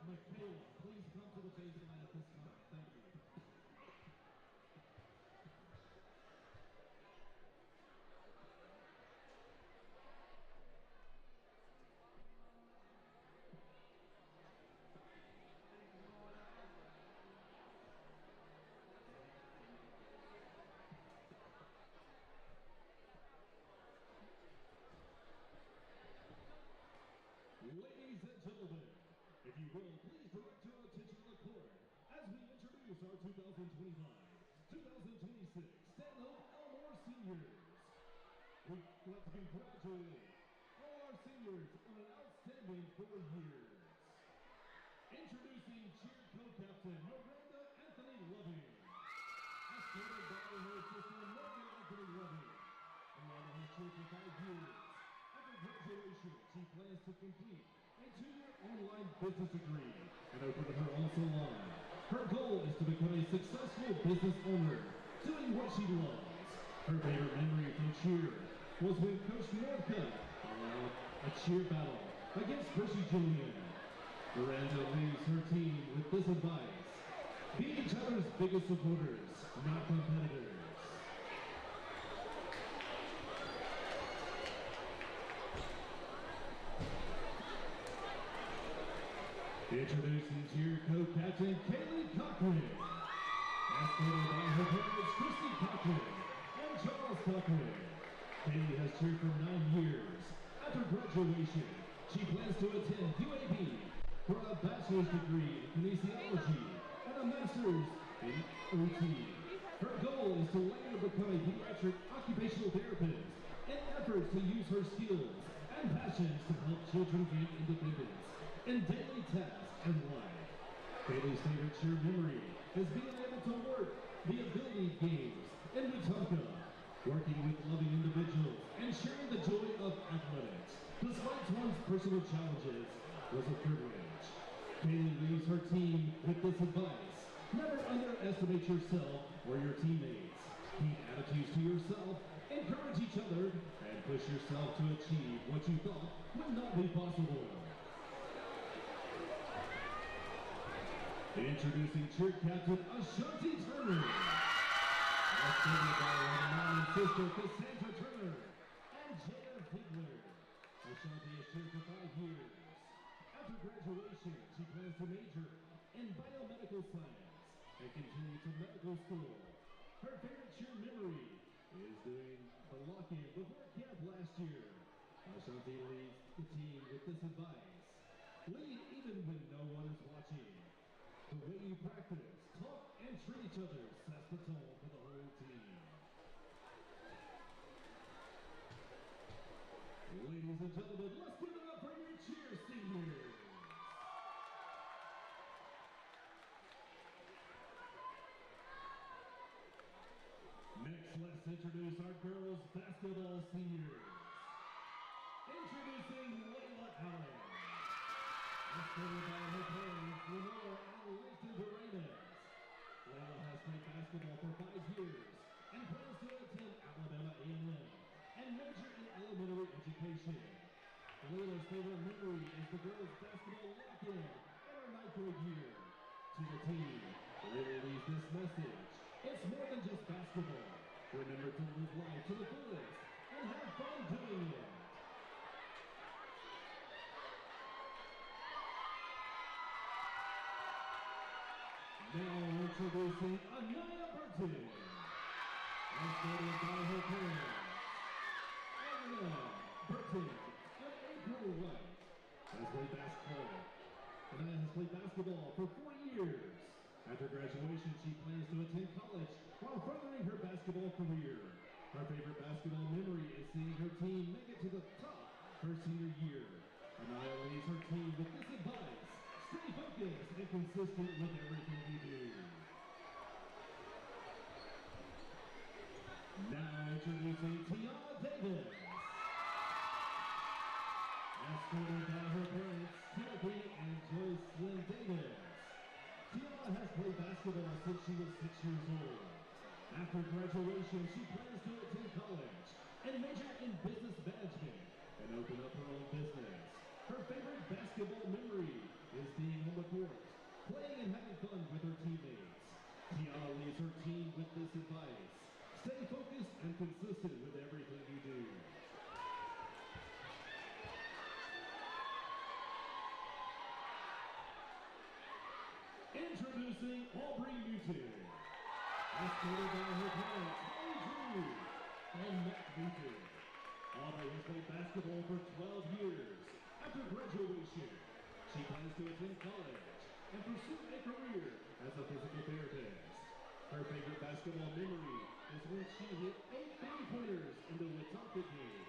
Michaela, please come to the baseline at this time. Thank you. Ladies and gentlemen, if you will, please direct your attention to the court as we introduce our 2025-2026 Stanhope Elmore Seniors. We'd like to congratulate all our seniors on an outstanding 4 years. Introducing cheer co-captain Miranda Anthony Loving. Escorted by her sister Morgan Anthony Loving. Miranda has cheered for 5 years. After graduation, she plans to complete a 2-year online business degree and open her own salon. Her goal is to become a successful business owner, doing what she loves. Her favorite memory from cheer was when Coach Northcutt allowed a cheer battle against Chrissy Julian. Miranda leaves her team with this advice: be each other's biggest supporters, not competitors. Introducing cheer co-captain Kaylee Cochran. Escorted by her parents Christy Cochran and Charles Cochran. Kaylee has cheered for 9 years. After graduation, she plans to attend UAB for a bachelor's degree in kinesiology and a master's in OT. Her goal is to later become a pediatric occupational therapist in efforts to use her skills and passions to help children gain independence in daily tasks and life. Kaylee's favorite cheer memory is being able to work the ability games in Wetumpka, working with loving individuals and sharing the joy of athletics. Despite one's personal challenges was a privilege. Kaylee leaves her team with this advice: never underestimate yourself or your teammates. Keep attitudes to yourself, encourage each other, and push yourself to achieve what you thought would not be possible. Introducing cheer captain Ashanti Turner. Escorted by her mom and sister Cassandra Turner and Jada Figler. Ashanti has cheered for 5 years. After graduation, she plans to major in biomedical science and continue to medical school. Her favorite cheer memory is doing the lock-in before camp last year. Ashanti leads the team with this advice: lead even when no one is watching. The way you practice, talk, and treat each other sets the tone for the whole team. Ladies and gentlemen, let's give it up for your cheer seniors. Next, let's introduce our girls basketball seniors. Introducing Layla Allen. Escorted by her parents, Lenore and Leighton Dorenas. Layla has played basketball for 5 years and plans to attend Alabama A&M and major in elementary education. Layla's favorite memory is the girls' basketball lock-in in her 9th grade year. To the team, Layla leaves this message: it's more than just basketball. Remember to live life to the fullest and have fun doing it. Now introducing Anaya Burton. Escorted by her parents, Anaya Burton and April Wright has played basketball. Anaya has played basketball for 4 years. After graduation, she plans to attend college while furthering her basketball career. Her favorite basketball memory is seeing her team make it to the top her senior year. Anaya leaves her team with this advice: stay focused and consistent with everything you do. Now introducing Tiana Davis. Escorted by her parents, Timothy and Joyce Lynn Davis. Tiana has played basketball since she was 6 years old. After graduation, she plans to attend college and major in business management and open up her own business. Her favorite basketball memory is being on the court, playing and having fun with her teammates. Tiana leads her team with this advice: stay focused and consistent with everything you do. Introducing Aubrey Newton. Escorted by her parents, Molly Drew and Matt Newton. Aubrey has played basketball for 12 years. After graduation, she plans to attend college and pursue a career as a physical therapist. Her favorite basketball memory is when she hit 8 3-pointers in the Wetumpka game.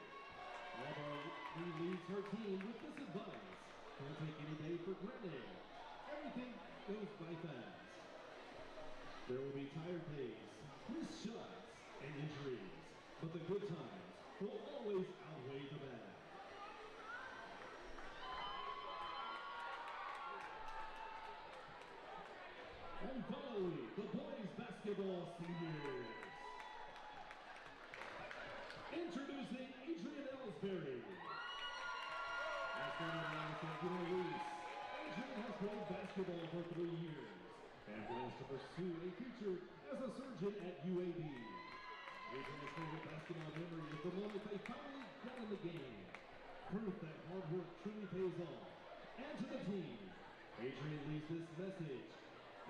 Aubrey leads her team with this advice: don't take any day for granted. Everything goes by fast. There will be tired days, missed shots, and injuries, but the good times will always outweigh the bad. And finally, the boys basketball seniors. Introducing Adrian Ellsbury. As Adrian has played basketball for 3 years and plans to pursue a future as a surgeon at UAB. Adrian's favorite basketball memory is the moment they finally got in the game. Proof that hard work truly pays off. And to the team, Adrian leaves this message: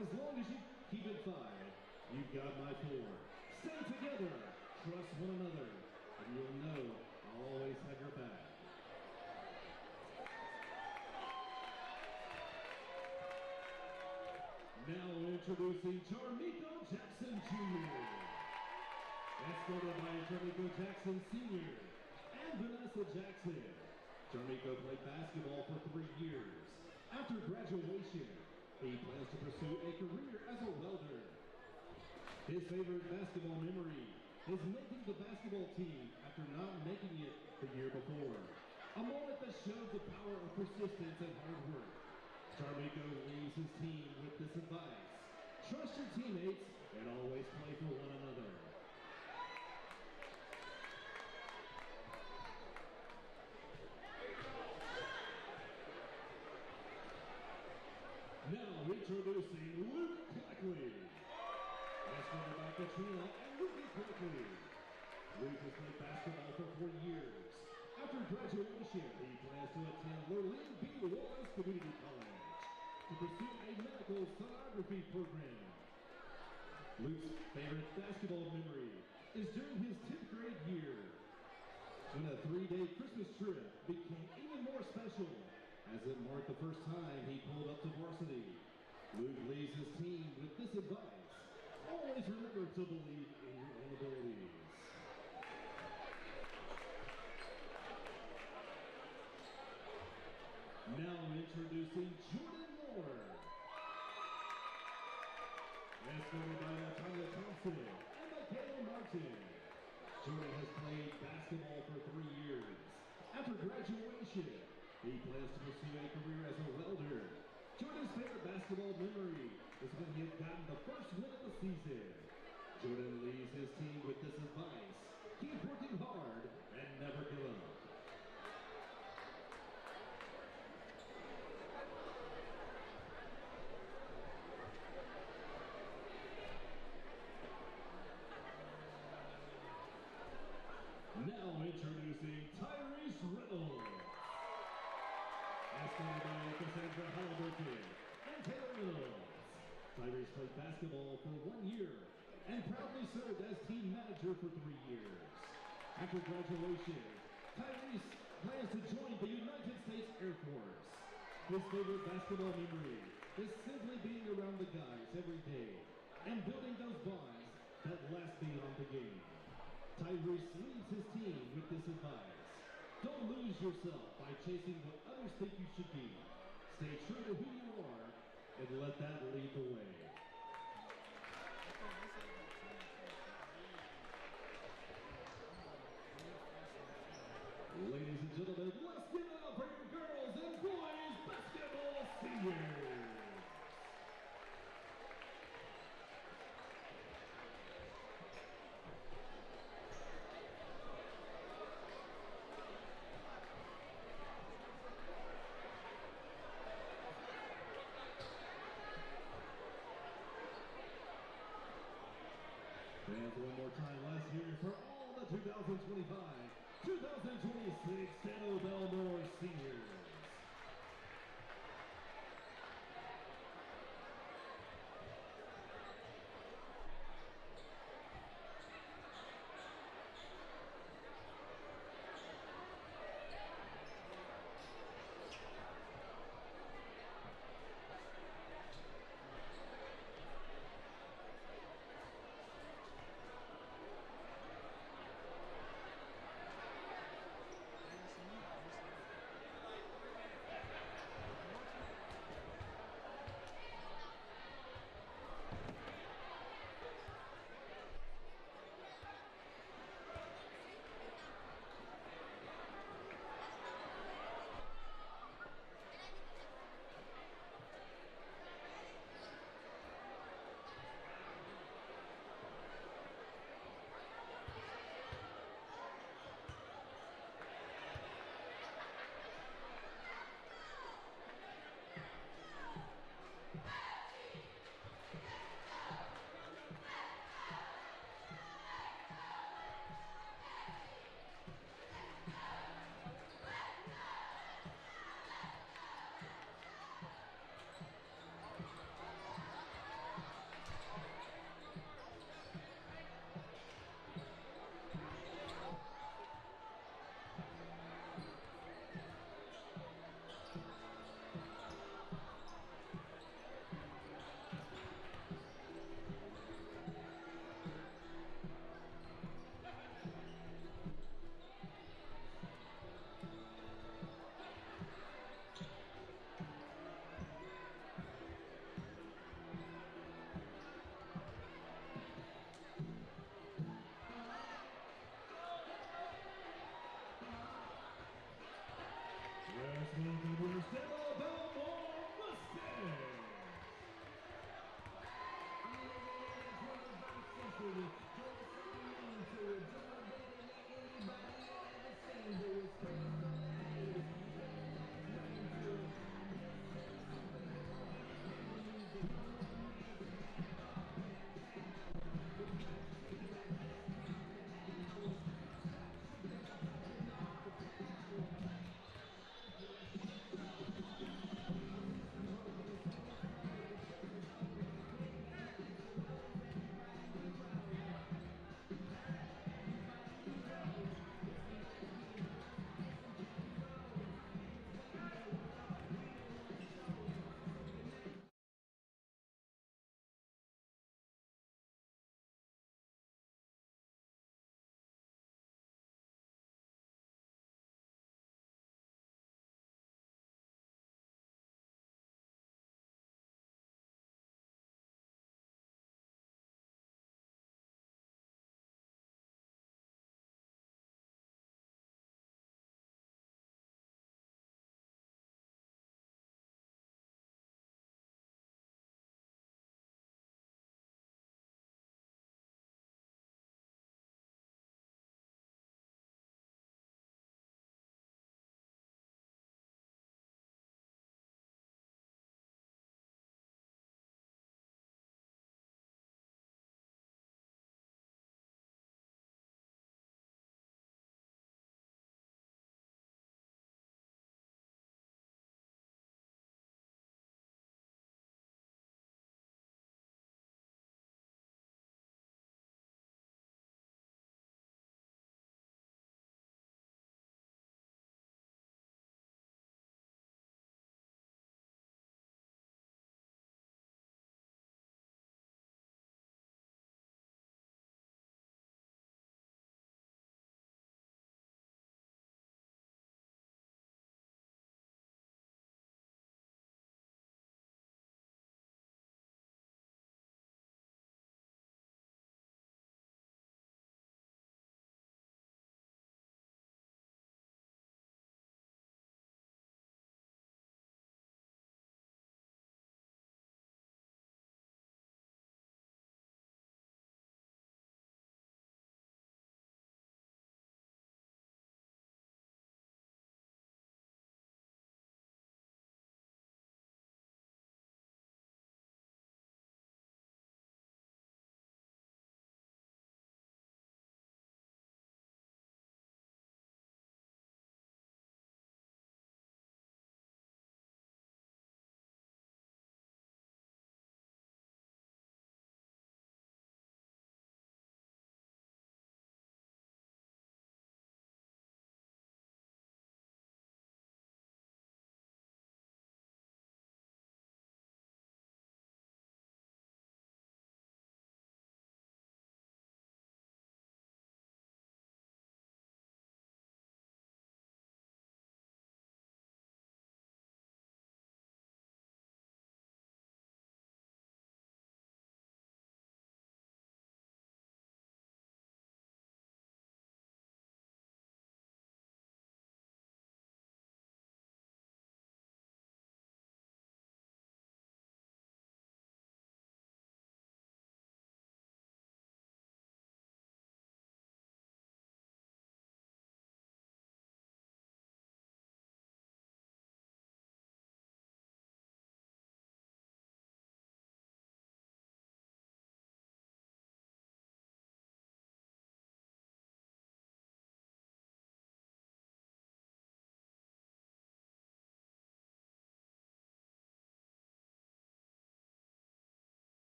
as long as you keep it 5, you've got my 4. Stay together, trust one another, and you'll know I'll always have your back. Now introducing Charmiko Jackson Jr. Escorted by Charmiko Jackson Sr. and Vanessa Jackson. Charmiko played basketball for 3 years. After graduation, he plans to pursue a career as a welder. His favorite basketball memory is making the basketball team after not making it the year before. A moment that shows the power of persistence and hard work. Charmiko leaves his team with this advice: trust your teammates and always play for one another. Now introducing Luke Cleckley. Escorted by Katrina and Luke Cleckley. Luke has played basketball for 4 years. After graduation, he plans to attend Lurleen B. Wallace Community College to pursue a medical sonography program. Luke's favorite basketball memory is during his 10th grade year, when a 3-day Christmas trip became even more special, as it marked the first time he pulled up to varsity. Luke leads his team with this advice: always remember to believe in your own abilities. Now introducing Jordan Moore. Escorted by Latanya Thompson and Michaela Martin. Jordan has played basketball for 3 years. After graduation, he plans to pursue a career as a welder. Jordan's favorite basketball memory is when he had gotten the first win of the season. Jordan leads his team with this advice: keep working hard and never give up. Now introducing Tyrese Reynolds. Escorted by Cassandra Halliburton and Taylor Reynolds. Tyrese played basketball for 1 year and proudly served as team manager for 3 years. After graduation, Tyrese plans to join the United States Air Force. His favorite basketball memory is simply being around the guys every day and building those bonds that last beyond the game. Tyrese leads his team with this advice: don't lose yourself by chasing what others think you should be. Stay true to who you are and let that lead the way. Ladies and gentlemen, let's give it up for your girls and boys basketball seniors. Fans, one more time, last year for all the 2025-2026 Stanhope Elmore seniors.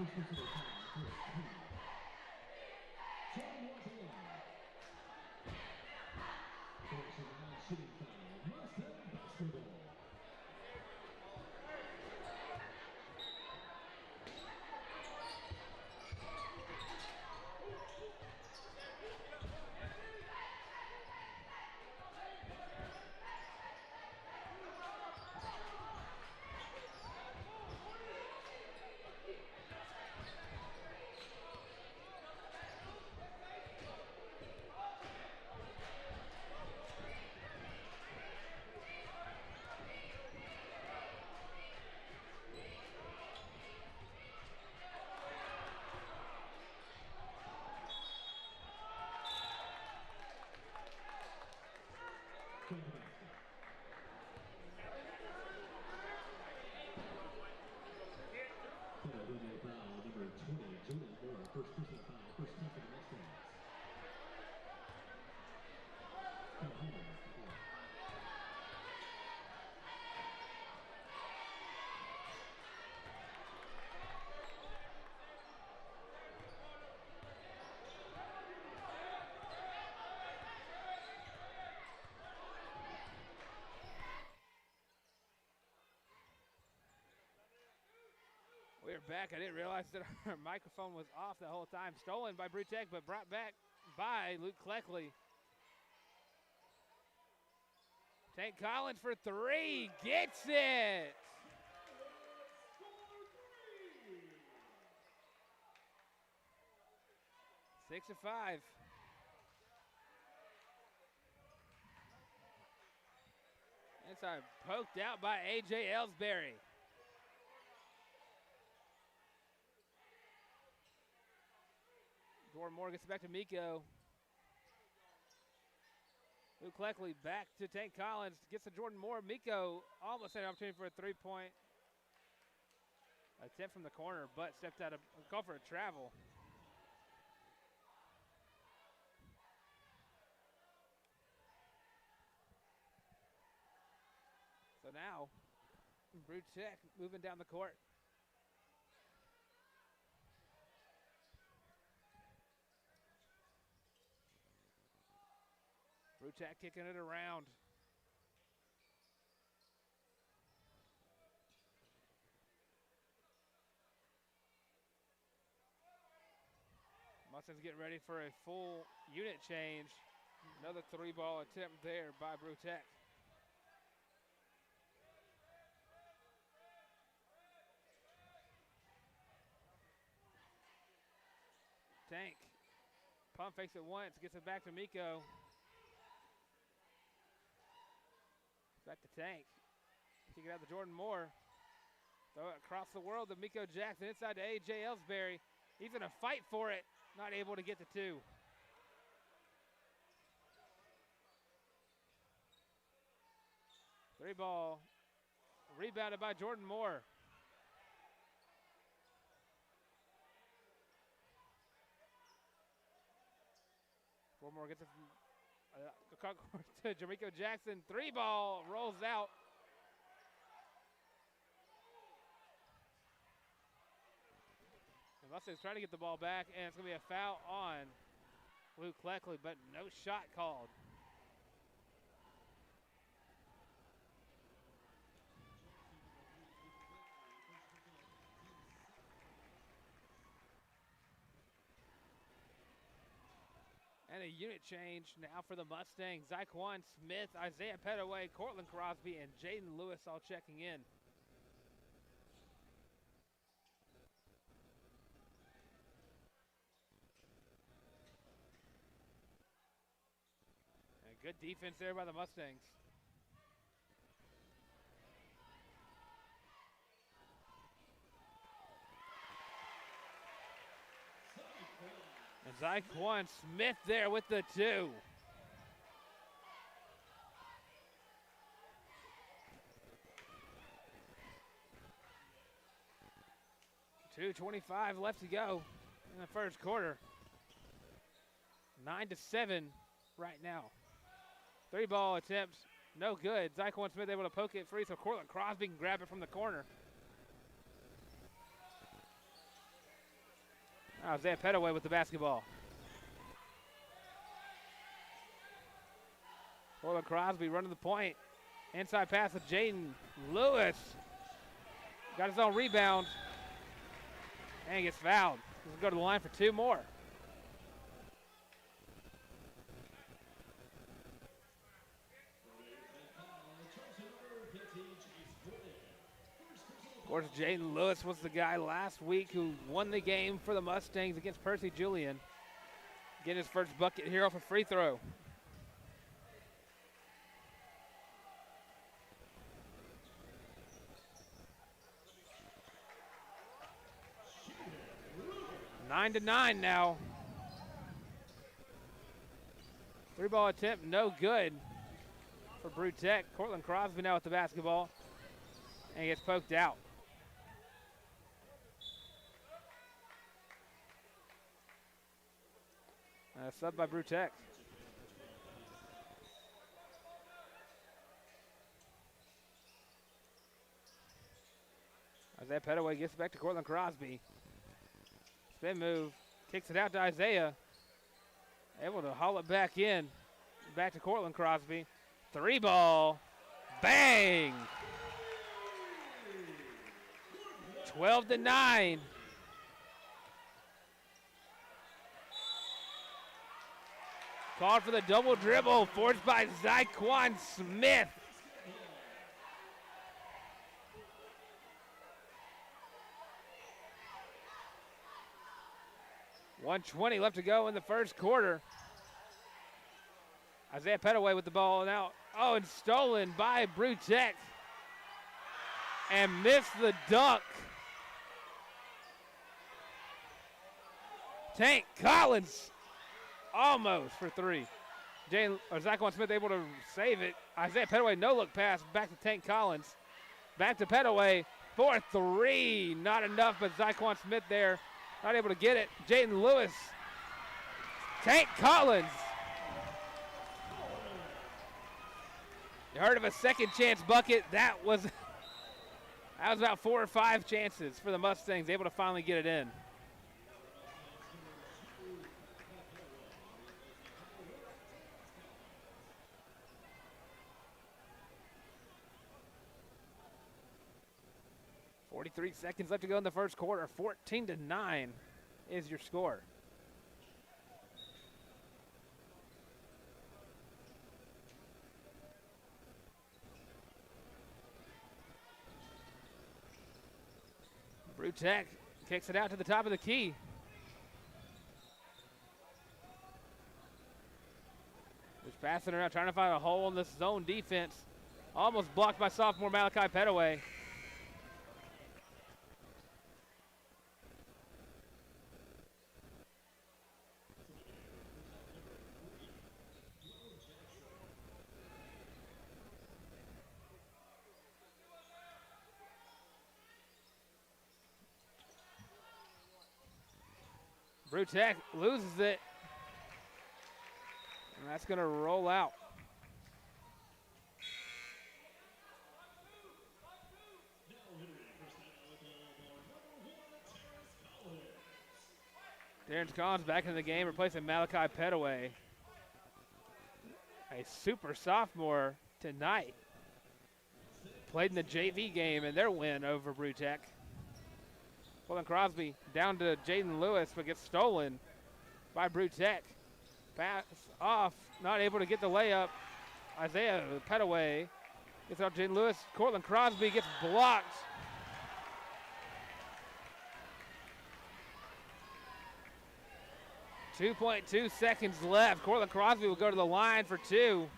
First personal foul, first team. Time watch alive. Correction, non-shooting foul. Mustang basketball. From the basket. Penalty foul, number 20, Jordan Moore. First personal foul, first team for the Mustangs. Foul Homer. We're back. I didn't realize that our microphone was off the whole time. Stolen by Brewtech, but brought back by Luke Cleckley. Tank Collins for three. Gets it. Six to five. Inside poked out by A.J. Ellsbury. Jordan Moore gets it back to Miko. Luke Cleckley back to Tank Collins. Gets to Jordan Moore. Miko almost had an opportunity for a three-point attempt from the corner, but stepped out of call for a travel. So now, Brewtech moving down the court. Brewtech kicking it around. Mustangs getting ready for a full unit change. Another three-ball attempt there by Brewtech. Tank. Pump fakes it once, gets it back to Miko. Back to Tank. Kick it out to Jordan Moore. Throw it across the world to Miko Jackson. Inside to A.J. Ellsbury. He's in a fight for it. Not able to get the two. Three ball. Rebounded by Jordan Moore. Jordan Moore gets it from to Jermico Jackson. Three ball rolls out. The Mustangs trying to get the ball back, and it's going to be a foul on Luke Cleckley, but no shot called. And a unit change now for the Mustangs. Zyquan Smith, Isaiah Pettaway, Cortland Crosby, and Jaden Lewis all checking in. And good defense there by the Mustangs. And Zyquan Smith there with the two. .225 left to go in the first quarter. 9-7 right now. Three ball attempts, no good. Zyquan Smith able to poke it free, so Cortland Crosby can grab it from the corner. Isaiah Petaway with the basketball. Cortland Crosby running the point. Inside pass to Jaden Lewis. Got his own rebound. And gets fouled. He's going to go to the line for 2 more. Of course, Jaden Lewis was the guy last week who won the game for the Mustangs against Percy Julian. Getting his first bucket here off a free throw. Nine to 9 now. 3-ball attempt, no good for Brew Tech. Cortland Crosby now with the basketball. And he gets poked out. Sub by Brew Tech. Isaiah Petaway gets back to Cortland Crosby. Spin move, kicks it out to Isaiah. Able to haul it back in. Back to Cortland Crosby. 3-ball, bang! 12 to 9. Called for the double dribble, forced by Zyquan Smith. .120 left to go in the first quarter. Isaiah Petaway with the ball now. Oh, and stolen by Brew Tech. And missed the dunk. Tank Collins almost for 3. Zyquan Smith able to save it. Isaiah Petaway no-look pass back to Tank Collins. Back to Petaway for 3. Not enough, but Zyquan Smith there. Not able to get it. Jaden Lewis. Tank Collins. You heard of a second chance bucket. That was about 4 or 5 chances for the Mustangs, able to finally get it in. .43 seconds left to go in the first quarter. 14 to 9 is your score. Brew Tech kicks it out to the top of the key. Just passing around, trying to find a hole in this zone defense. Almost blocked by sophomore Malachi Petaway. Brew Tech loses it. And that's going to roll out. Terrence Collins back in the game, replacing Malachi Petaway. A super sophomore tonight. Played in the JV game in their win over Brew Tech. Cortland Crosby down to Jaden Lewis, but gets stolen by Brew Tech. Pass off, not able to get the layup. Isaiah Petaway gets off Jaden Lewis. Cortland Crosby gets blocked. .2 seconds left. Cortland Crosby will go to the line for 2.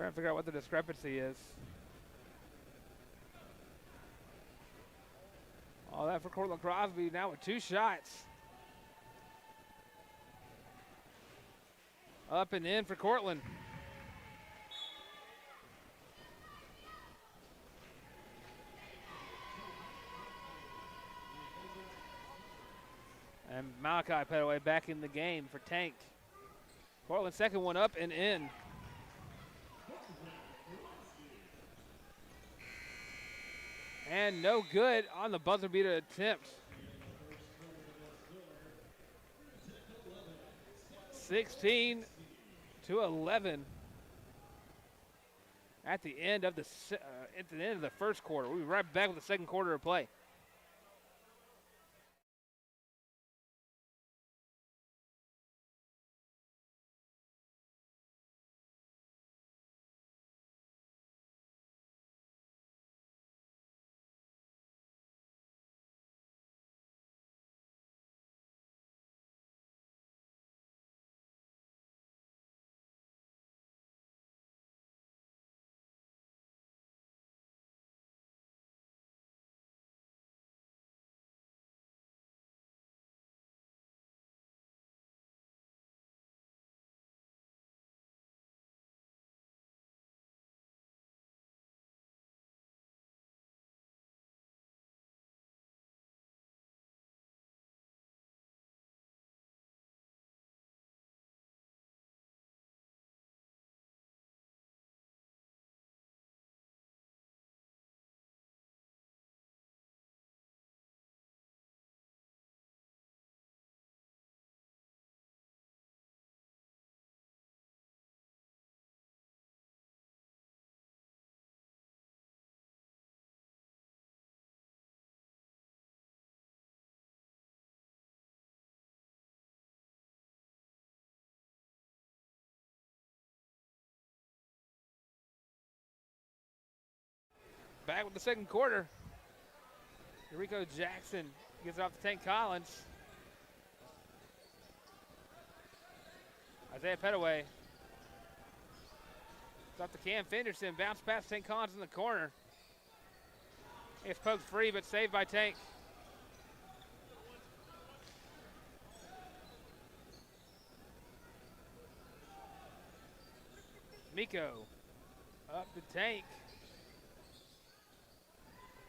Trying to figure out what the discrepancy is. All that for Cortland Crosby now with 2 shots. Up and in for Cortland. And Malachi Petaway back in the game for Tank. Cortland's second one up and in. And no good on the buzzer beater attempt. 16-11 at the end of the first quarter. We'll be right back with the second quarter of play. Back with the second quarter. Eureka Jackson gets it off to Tank Collins. Isaiah Petaway. It's off to Cam Fenderson. Bounce past Tank Collins in the corner. It's poked free, but saved by Tank. Miko up to Tank.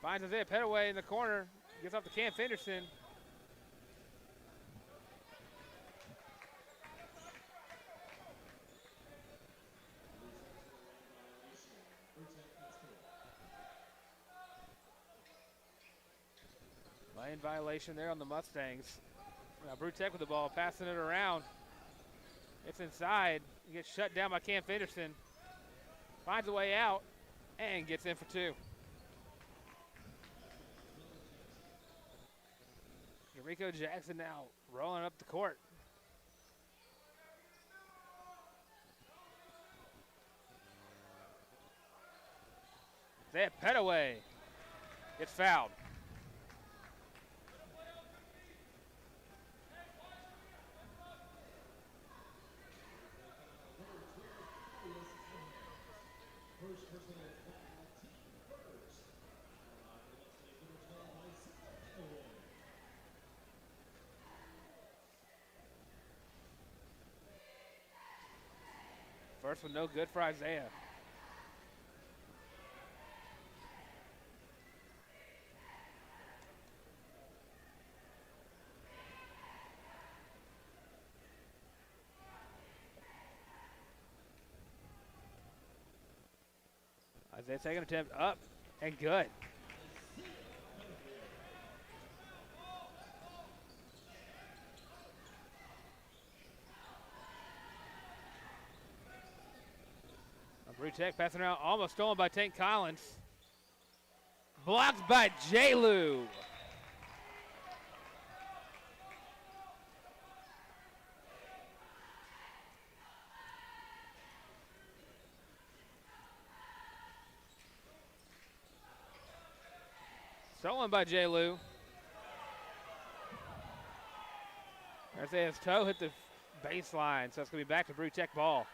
Finds Isaiah Petaway in the corner. Gets off to Cam Fenderson. Lane violation there on the Mustangs. Now Brewtech with the ball, passing it around. It's inside. He gets shut down by Cam Fenderson. Finds a way out and gets in for 2. Rico Jackson now rolling up the court. Isaiah Petaway gets fouled. First one no good for Isaiah. Isaiah second attempt up and good. Brewtech passing around, almost stolen by Tank Collins. Blocked by J-Lou. Stolen by J-Lou. Isaiah's toe hit the baseline, so it's going to be back to Brewtech ball.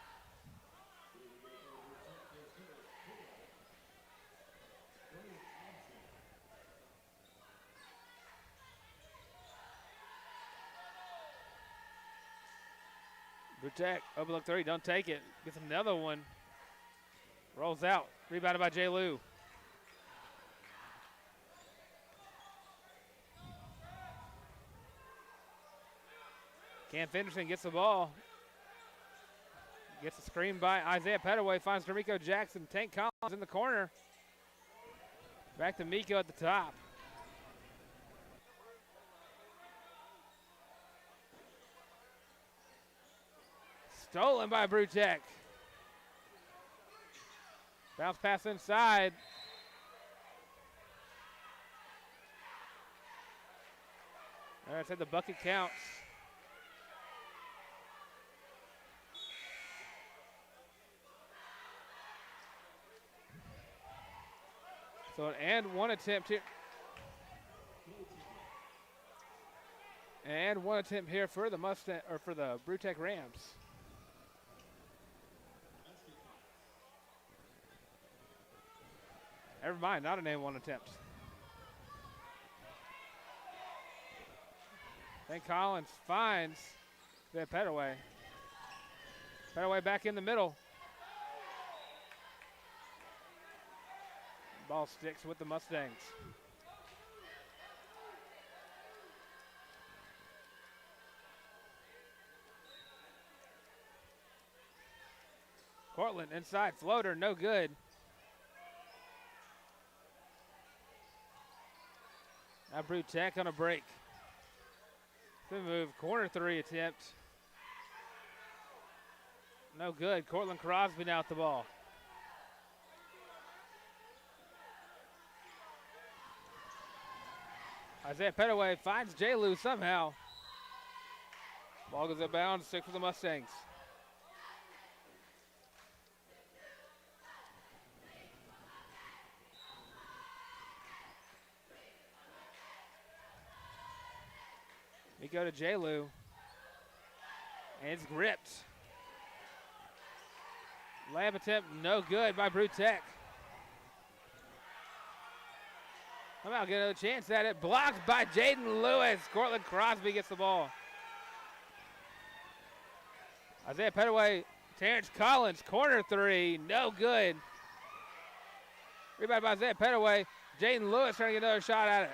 Brewtech, open look three, don't take it. Gets another one. Rolls out. Rebounded by J. Lou. Cam Fenderson gets the ball. Gets a screen by Isaiah Petaway. Finds D'Amico Jackson. Tank Collins in the corner. Back to Miko at the top. Stolen by Brewtech. Bounce pass inside. All right, said the bucket counts. So an and one attempt here. And one attempt here for the Mustang or for the Brewtech Rams. Never mind, not an and one attempt. Then Collins finds the Petaway. Petaway back in the middle. Ball sticks with the Mustangs. Cortland inside, floater, no good. Now Brewtech on a break. Good move, corner three attempt. No good, Cortland Crosby now at the ball. Isaiah Petaway finds J. Lou somehow. Ball goes out of bounds, 6 for the Mustangs. We go to J. Lou. And it's gripped. Layup attempt, no good by Brewtech. Somehow get another chance at it. Blocked by Jaden Lewis. Cortland Crosby gets the ball. Isaiah Petaway, Terrence Collins, corner three, no good. Rebound by Isaiah Petaway. Jaden Lewis trying to get another shot at it.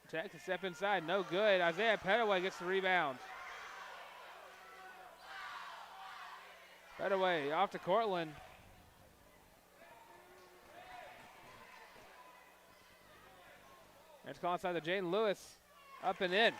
Check to step inside, no good. Isaiah Petaway gets the rebound. Petaway off to Cortland. There's call inside to Jaden Lewis. Up and in.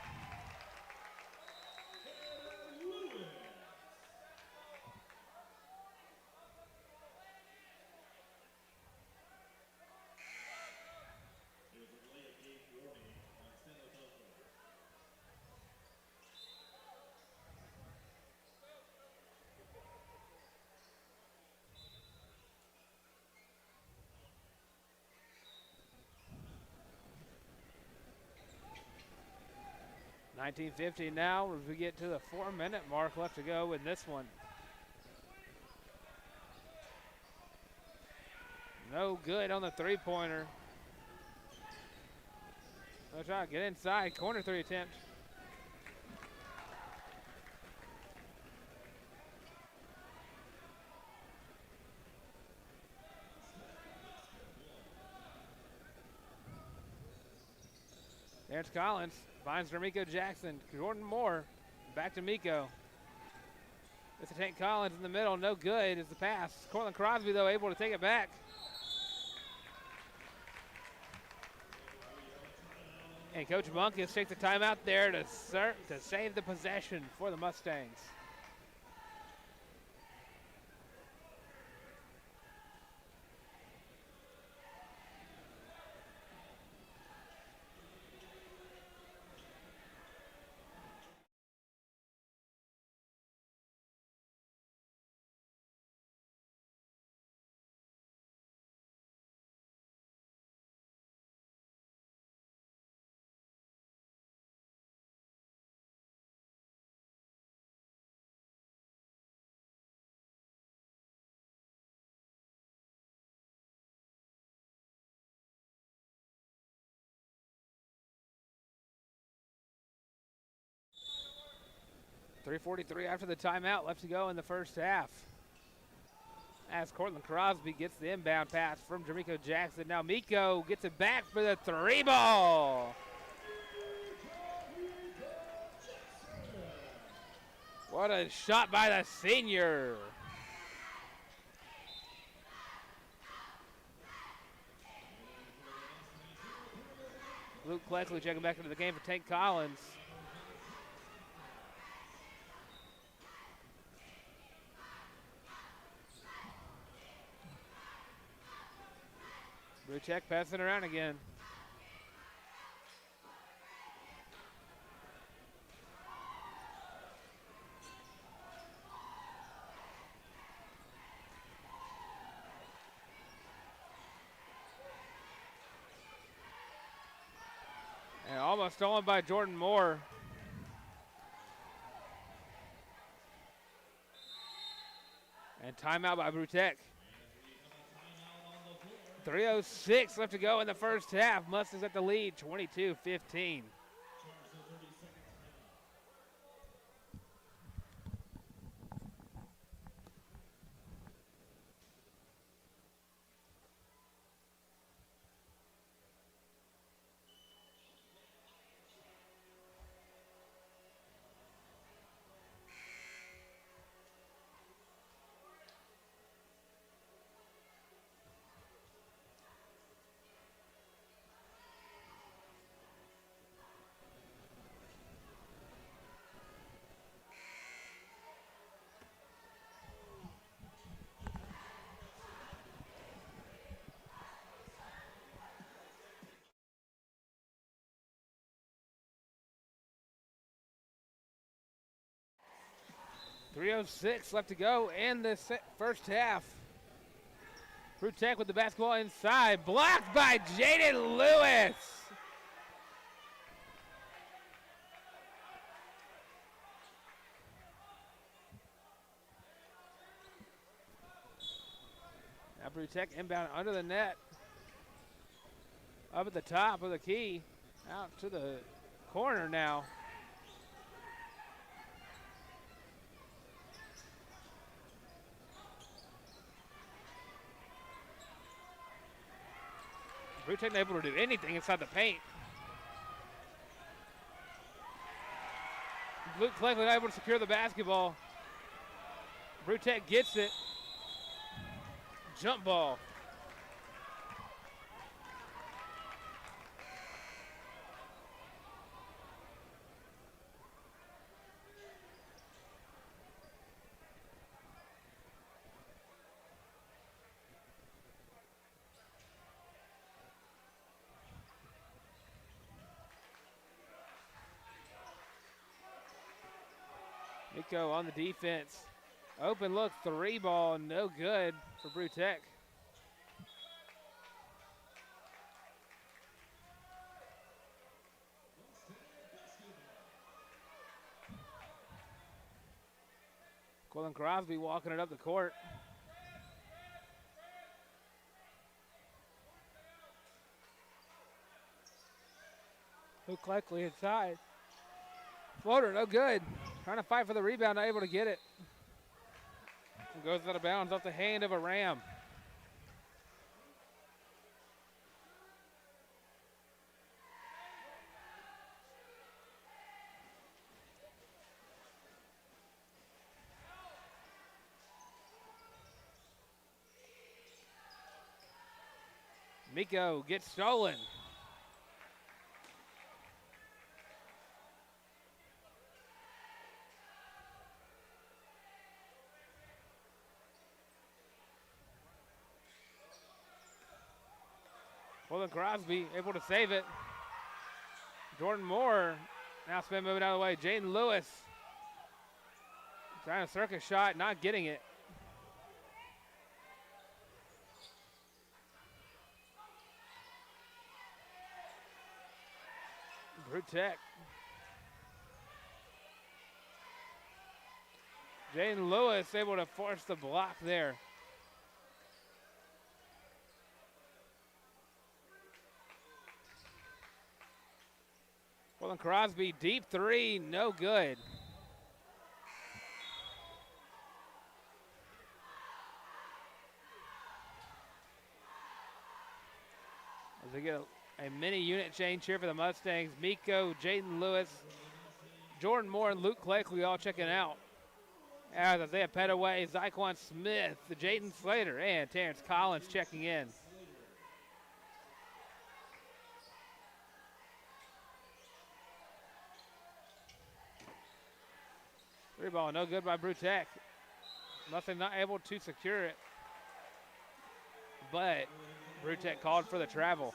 $19.50 now as we get to the 4-minute mark left to go in this one. No good on the three-pointer. No shot, get inside, corner three attempt. There's Collins. Finds D'Amico Jackson. Jordan Moore. Back to Miko. It's a Tank Collins in the middle. No good is the pass. Cortland Crosby, though, able to take it back. And Coach Bunkus takes the timeout there to save the possession for the Mustangs. 3:43 after the timeout, left to go in the first half. As Cortland Crosby gets the inbound pass from Jermico Jackson. Now Miko gets it back for the three ball. What a shot by the senior. Luke Cleckley checking back into the game for Tank Collins. Bruchek passing around again. And almost stolen by Jordan Moore. And timeout by Brutek. 3:06 left to go in the first half. Mustangs at the lead, 22-15. .306 left to go in the first half. Brutek with the basketball inside. Blocked by Jaden Lewis. Now Brutek inbound under the net. Up at the top of the key. Out to the corner now. Brutek able to do anything inside the paint. Luke Cleckley able to secure the basketball. Brutek gets it. Jump ball. Miko on the defense. Open look, three ball, no good for Brutek. Colin Crosby walking it up the court. Luke Cleckley inside. Floater, no good. Trying to fight for the rebound, not able to get it. It goes out of bounds off the hand of a Ram. Miko gets stolen. Colin Crosby able to save it. Jordan Moore now spin moving out of the way. Jaden Lewis trying a circus shot, not getting it. Brutek. Jaden Lewis able to force the block there. Colin Crosby, deep three, no good. As they get a mini unit change here for the Mustangs. Miko, Jaden Lewis, Jordan Moore, and Luke Cleckley all checking out. As Isaiah Petaway, Zyquan Smith, Jaden Slater, and Terrence Collins checking in. Three ball, no good by Brewtech. Mustang not able to secure it. But Brewtech called for the travel.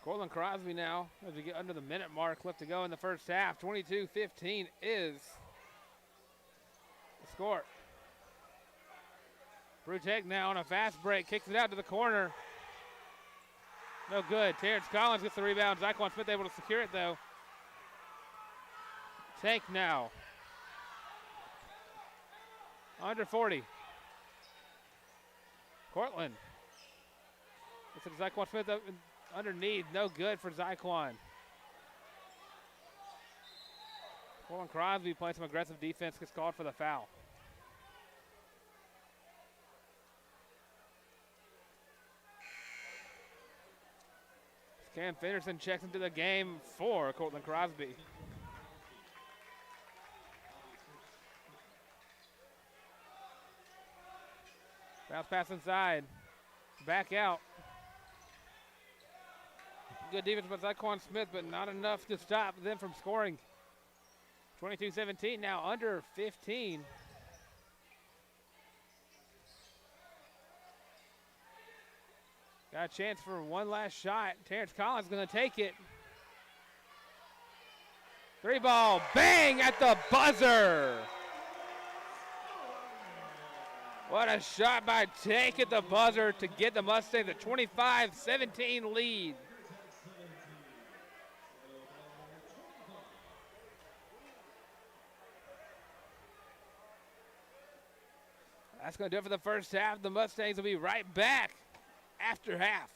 Cortland Crosby now, as we get under the minute mark left to go in the first half. 22-15 is the score. Brewtech now on a fast break, kicks it out to the corner. No good. Terrence Collins gets the rebound. Zyquan Smith able to secure it though. Tank now. Under 40. Cortland. Gets it to Zyquan Smith up underneath. No good for Zyquan. Cortland Crosby playing some aggressive defense, gets called for the foul. Cam Fenderson checks into the game for Cortland Crosby. Bounce pass inside. Back out. Good defense by Zyquan Smith, but not enough to stop them from scoring. 22-17 now, under 15. Got a chance for one last shot. Terrence Collins going to take it. Three ball, bang at the buzzer. What a shot by Tank at the buzzer to get the Mustangs a 25-17 lead. That's going to do it for the first half. The Mustangs will be right back after half.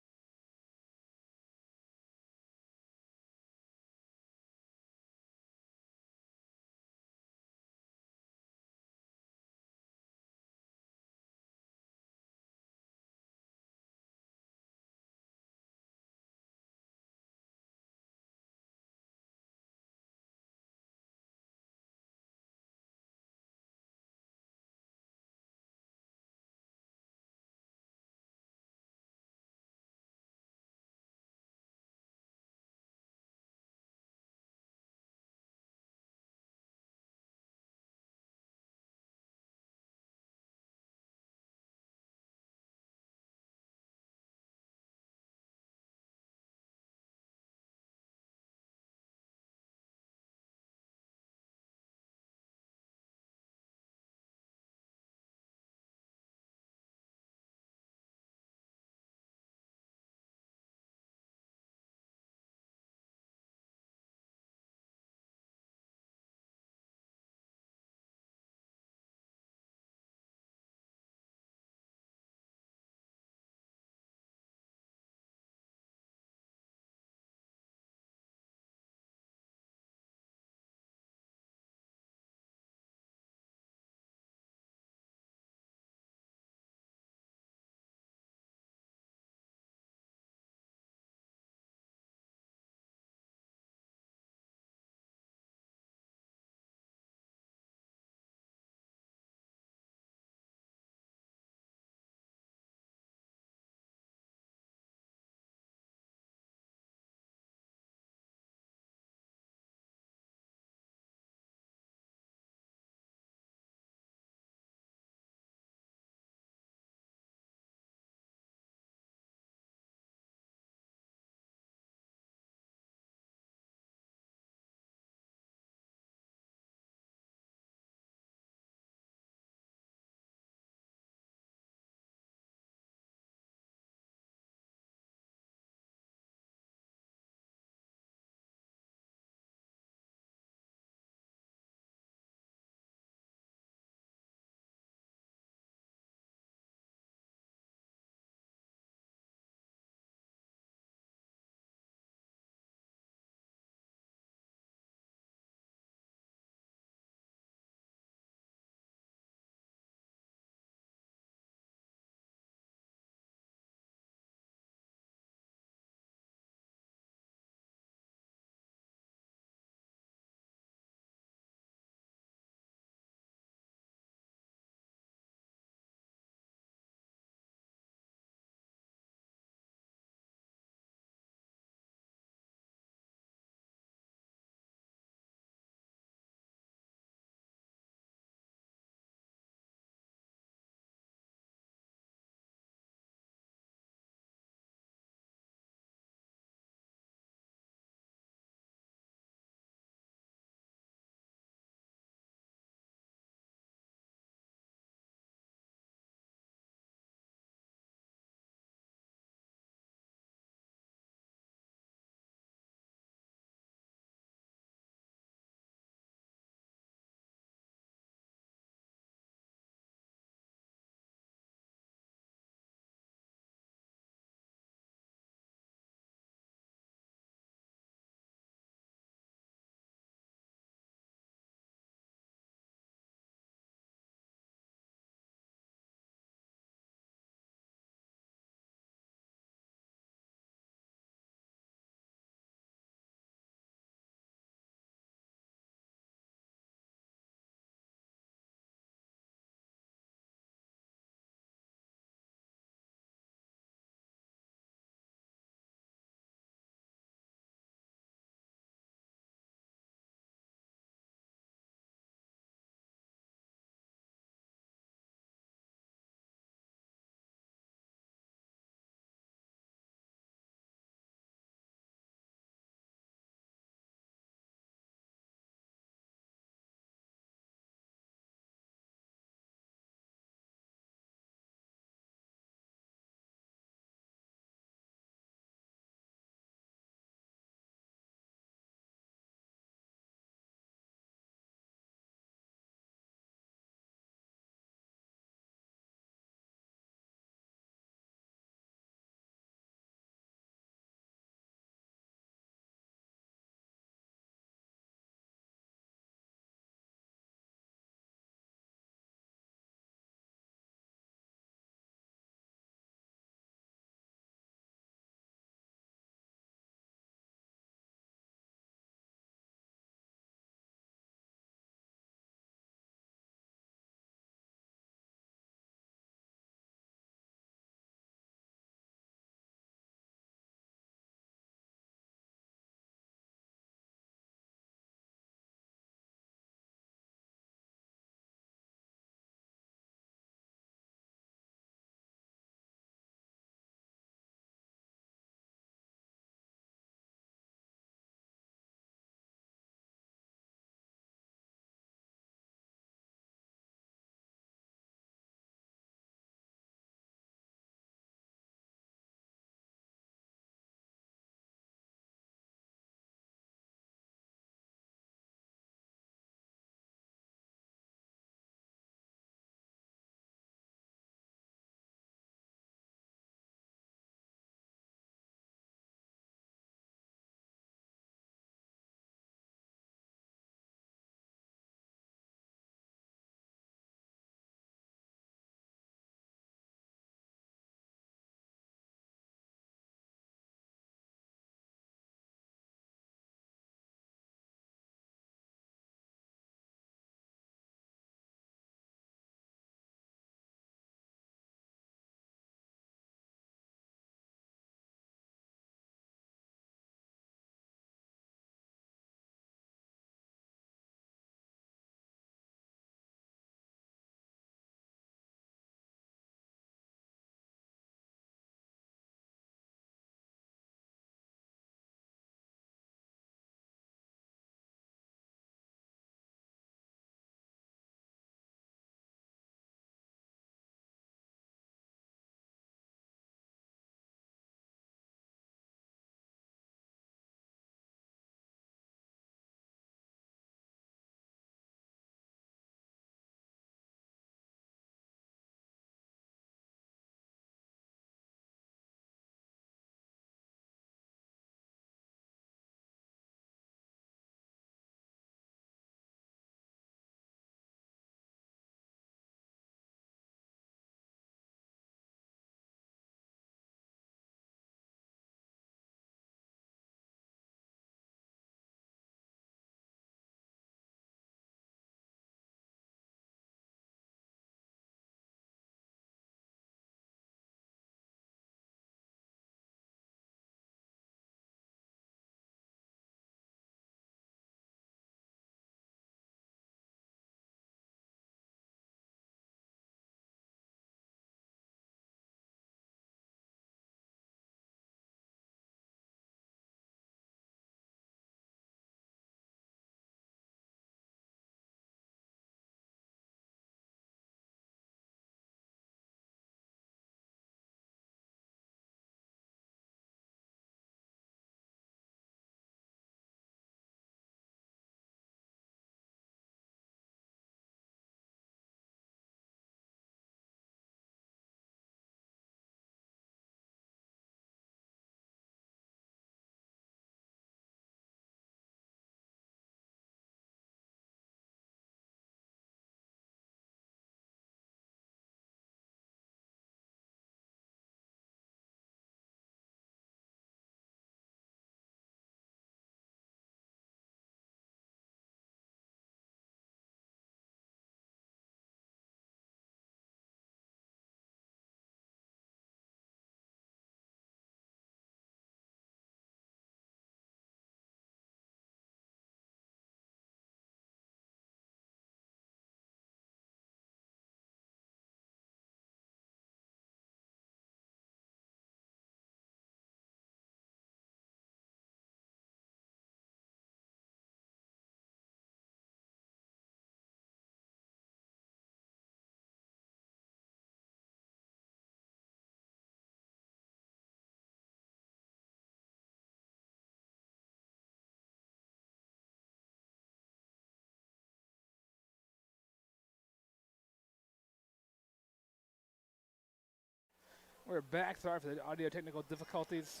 We're back. Sorry for the audio technical difficulties.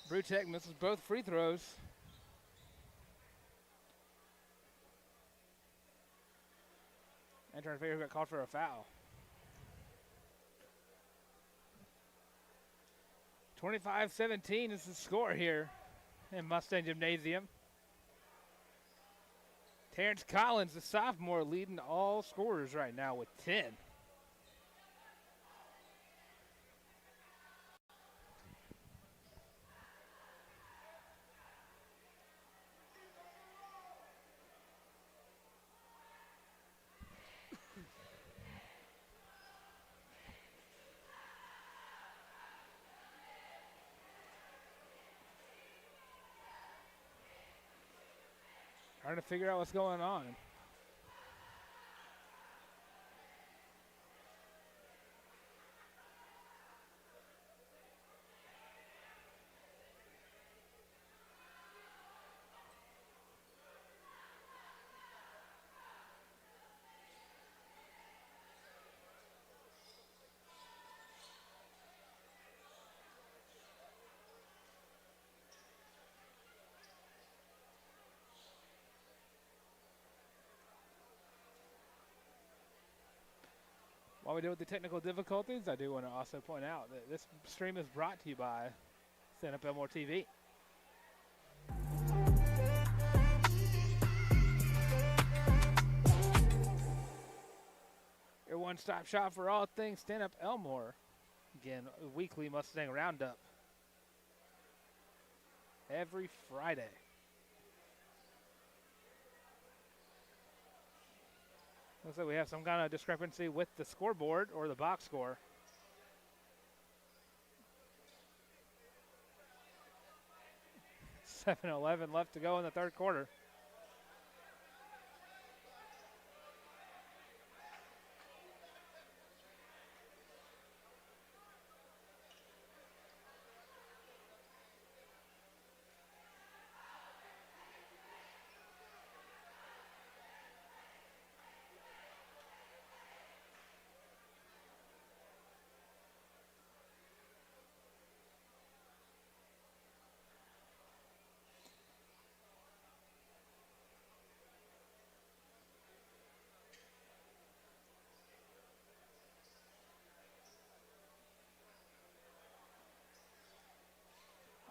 Brewtech misses both free throws. And trying to figure who got called for a foul. 25-17 is the score here in Mustang Gymnasium. Terrence Collins, the sophomore, leading all scorers right now with 10. Trying to figure out what's going on. While we deal with the technical difficulties, I do want to also point out that this stream is brought to you by Stanhope Elmore TV. Your one-stop shop for all things Stanhope Elmore. Again, a weekly Mustang Roundup every Friday. Looks like we have some kind of discrepancy with the scoreboard or the box score. .7:11 left to go in the third quarter.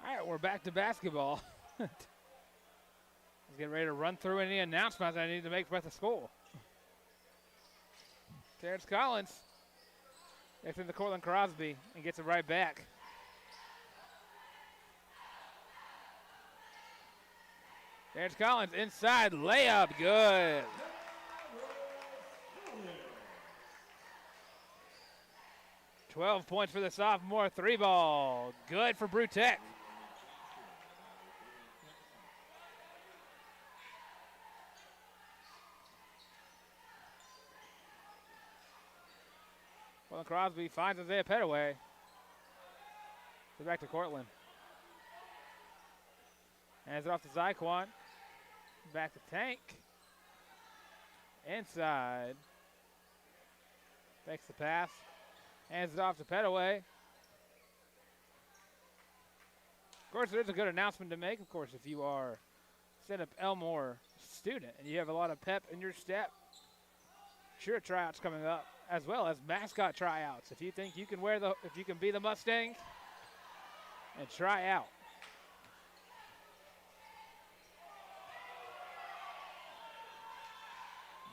All right, we're back to basketball. Let's get ready to run through any announcements I need to make about the school. Terrence Collins gets into Cortland Crosby and gets it right back. Terrence Collins inside layup, good. .12 points for the sophomore, 3-ball, good for Brewtech. Well, Crosby finds Isaiah Petaway. Back to Cortland. Hands it off to Zyquan. Back to Tank. Inside. Makes the pass. Hands it off to Petaway. Of course, there's a good announcement to make. Of course, if you are a Stanhope Elmore student and you have a lot of pep in your step, cheer tryouts coming up, as well as mascot tryouts. If you think you can if you can be the Mustang and try out.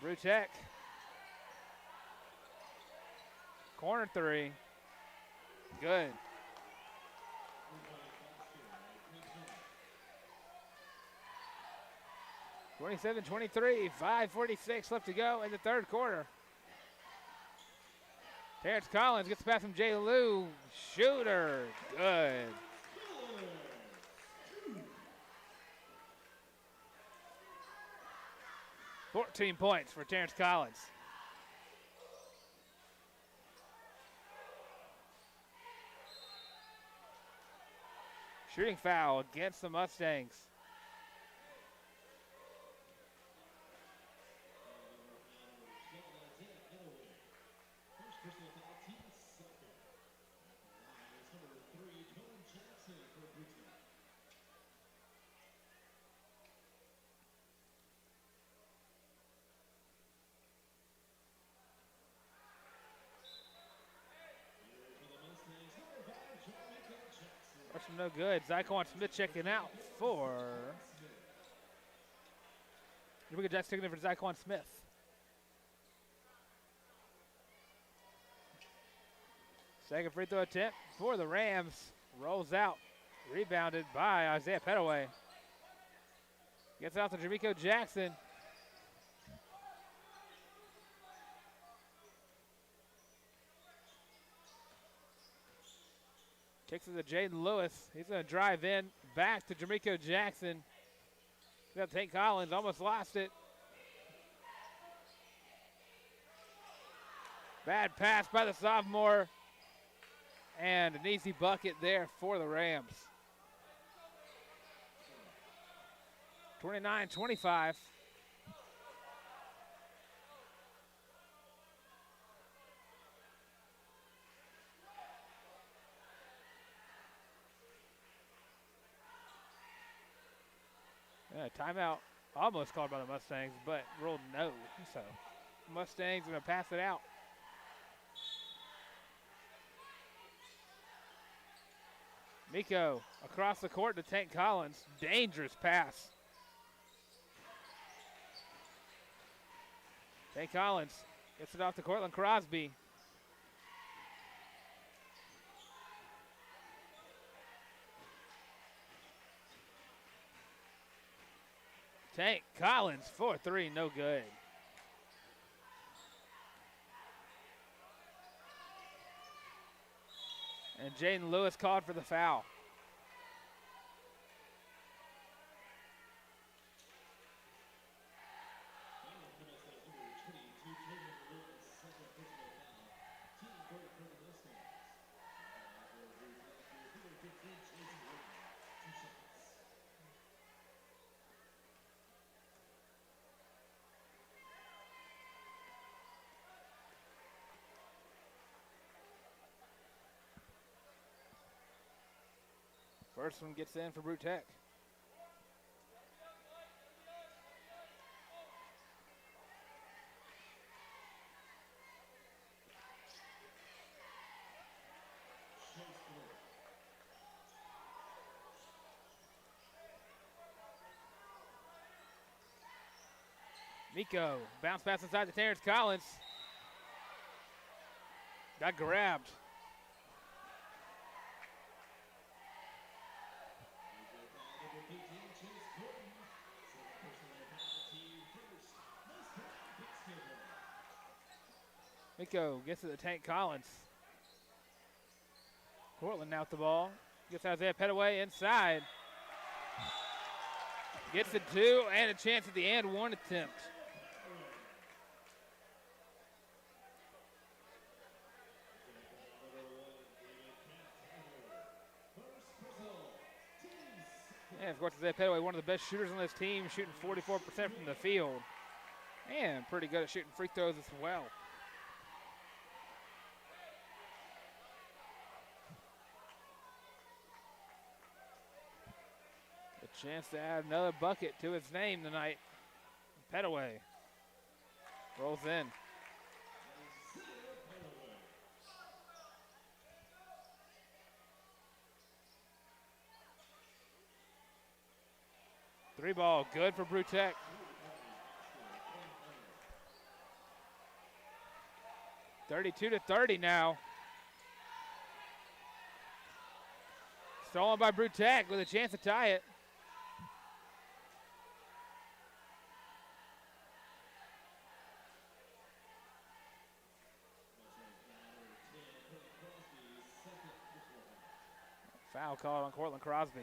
Brewtech. Corner three. Good. (27-23), 5:46 left to go in the third quarter. Terrence Collins gets the pass from Jay Lou. Shooter. Good. (14 points for Terrence Collins. Shooting foul against the Mustangs. no good. Zyquan Smith checking out for. Brewbaker Jets taking it for Zyquan Smith. Second free throw attempt for the Rams. Rolls out. Rebounded by Isaiah Petaway. Gets out to Jermico Jackson. Kicks it to Jaden Lewis. He's going to drive in. Back to Jermico Jackson. Got Tate Collins. Almost lost it. Bad pass by the sophomore. And an easy bucket there for the Rams. 29-25. Yeah, timeout almost called by the Mustangs, but ruled no. So Mustangs going to pass it out. Miko across the court to Tank Collins. Dangerous pass. Tank Collins gets it off to Cortland Crosby. Tank Collins for three, no good. And Jaden Lewis called for the foul. First one gets in for Brew Tech. Miko, bounce pass inside to Terrence Collins. Got grabbed. Miko gets it to Tank Collins. Cortland now with the ball. Gets Isaiah Petaway inside. Gets the two and a chance at the and one attempt. And of course, Isaiah Petaway, one of the best shooters on this team, shooting 44% from the field. And pretty good at shooting free throws as well. A chance to add another bucket to his name tonight. Petaway rolls in. Three ball, good for Brew Tech. (32-30) now. Stolen by Brew Tech with a chance to tie it. Foul called on Cortland Crosby.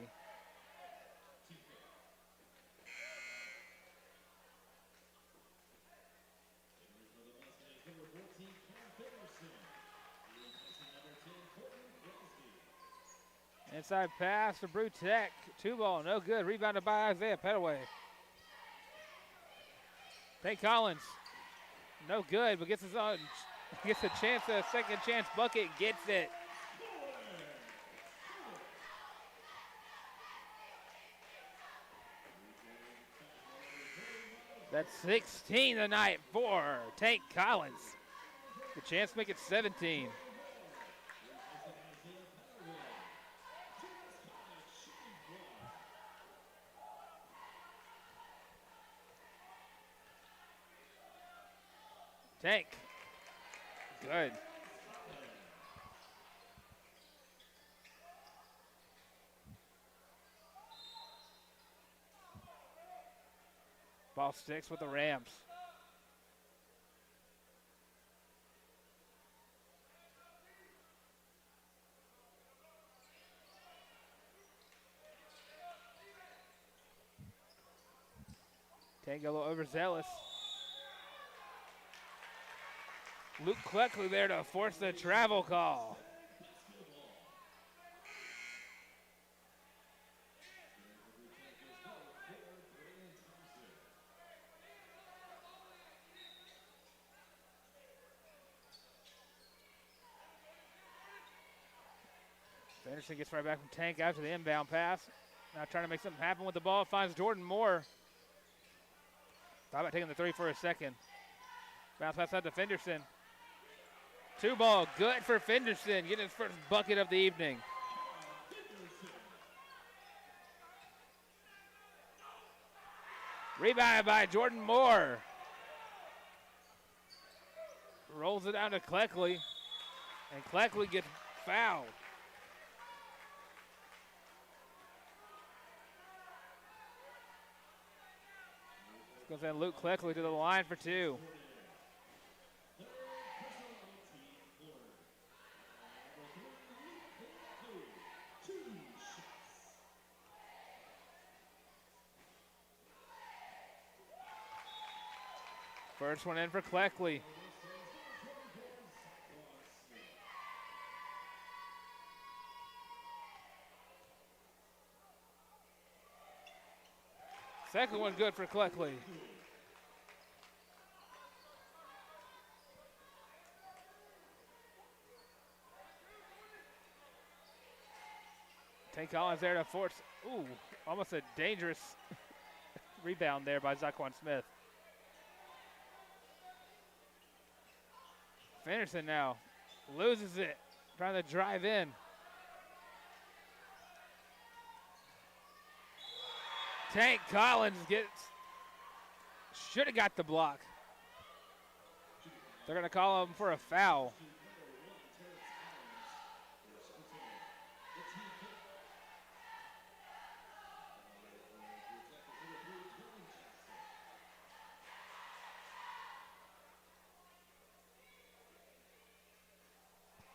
Inside pass to Brew Tech. Two ball, no good. Rebounded by Isaiah Petaway. Tank Collins, no good, but gets his own. Gets a chance, a second chance bucket, gets it. That's 16 tonight for Tank Collins. The chance to make it 17. Tank. Good. Ball sticks with the Rams. Tank a little overzealous. Luke Cleckley there to force the travel call. Anderson gets right back from Tank after the inbound pass. Now trying to make something happen with the ball. Finds Jordan Moore. Thought about taking the three for a second. Bounce pass out to Fenderson. 2-ball, good for Fenderson. Getting his first bucket of the evening. Rebounded by Jordan Moore. Rolls it down to Cleckley. And Cleckley gets fouled. Goes in Luke Cleckley to the line for two. First one in for Cleckley. Second one good for Cleckley. Tank Collins there to force, almost a dangerous rebound there by Zaquan Smith. Fenderson now loses it, trying to drive in. Tank Collins should have got the block. They're going to call him for a foul.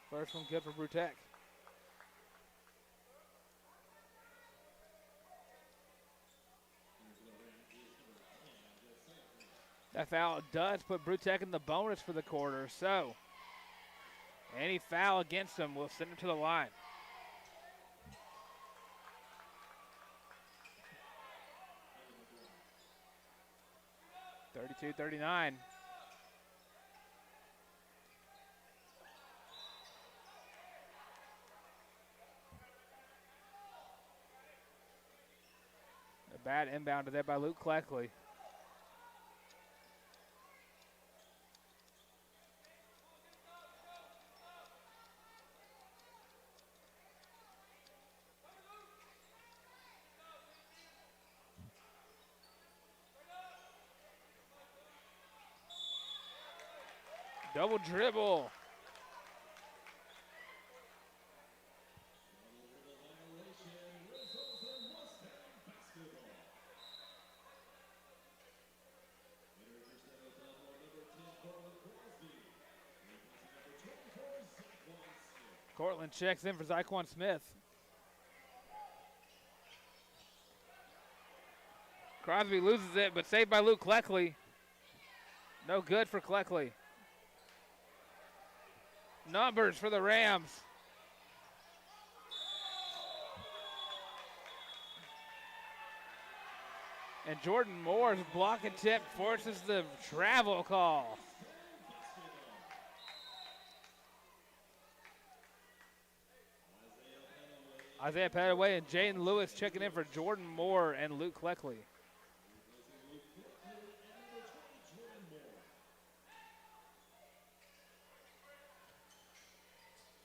First one good for Brutek. That foul does put Brutek in the bonus for the quarter, so any foul against him will send him to the line. (32-39). A bad inbound to there by Luke Cleckley. Double dribble. Cortland checks in for Zaquan Smith. Crosby loses it, but saved by Luke Cleckley. No good for Cleckley. Numbers for the Rams. And Jordan Moore's block attempt forces the travel call. Isaiah Padaway and Jaden Lewis checking in for Jordan Moore and Luke Cleckley.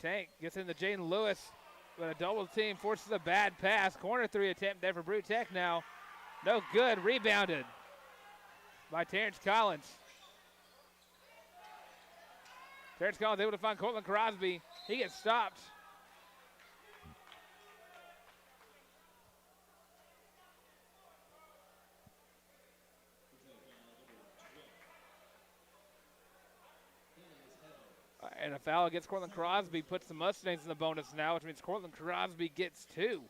Tank gets into Jaden Lewis, but a double team forces a bad pass. Corner three attempt there for Brutek now. No good, rebounded by Terrence Collins. Terrence Collins able to find Cortland Crosby. He gets stopped. And a foul against Cortland Crosby puts the Mustangs in the bonus now, which means Cortland Crosby gets 2.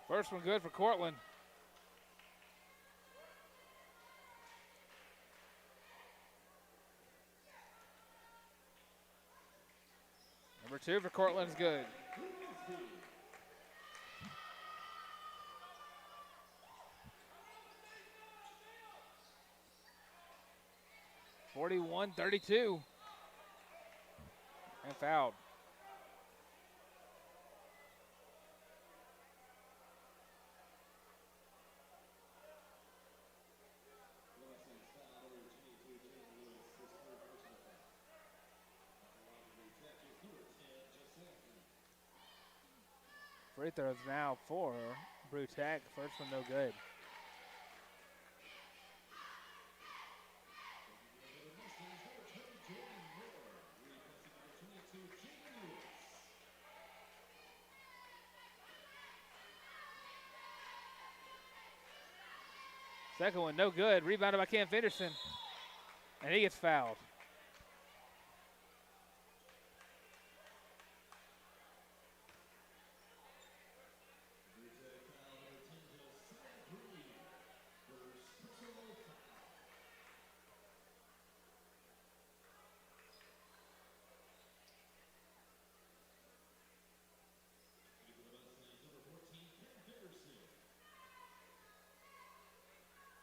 First one good for Cortland. Number 2 for Cortland is good. (41-32). And fouled. Free throws now for Brewtech. First one no good. Second one no good. Rebounded by Cam Fenderson. And he gets fouled.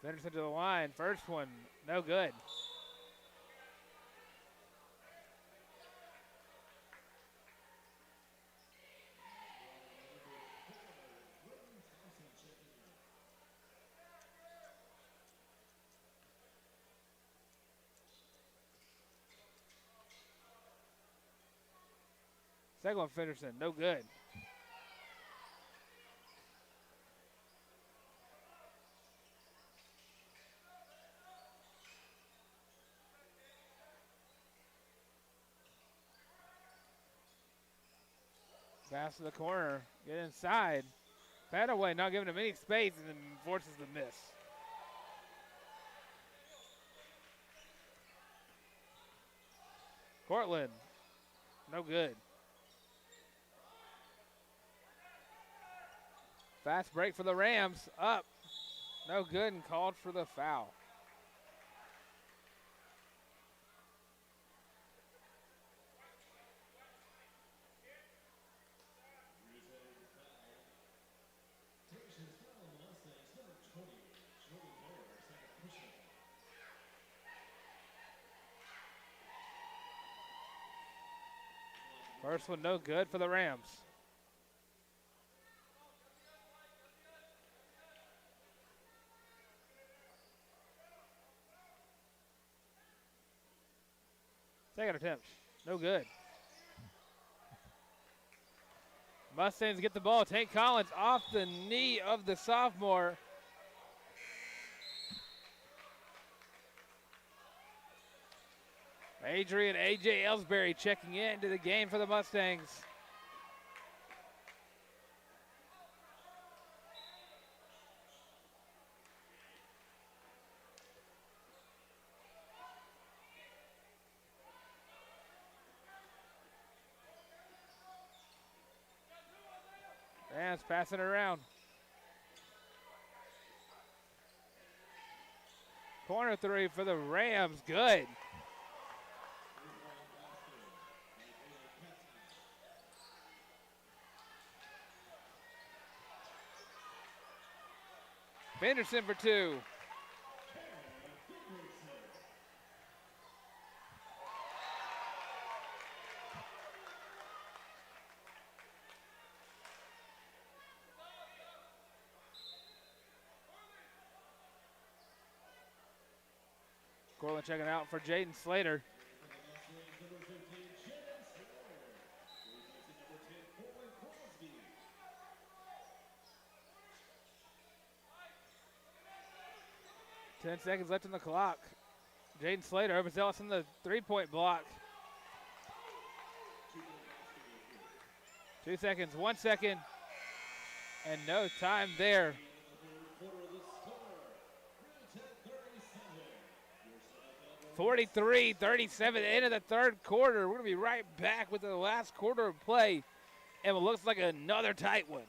Fenderson to the line. First one, no good. Second one, Fenderson, no good. Pass to the corner, get inside. Padaway not giving him any space and then forces the miss. Cortland, no good. Fast break for the Rams, up. No good and called for the foul. First one no good for the Rams. Second attempt, no good. Mustangs get the ball. Tank Collins off the knee of the sophomore. Adrian A.J. Ellsbury checking into the game for the Mustangs. Rams passing it around. Corner three for the Rams, good. Fenderson for two. Cortland checking out for Jaden Slater. 10 seconds left on the clock. Jaden Slater overzealous in the three-point block. 2 seconds, 1 second, and no time there. 43-37, end of the third quarter. We're going to be right back with the last quarter of play, and it looks like another tight one.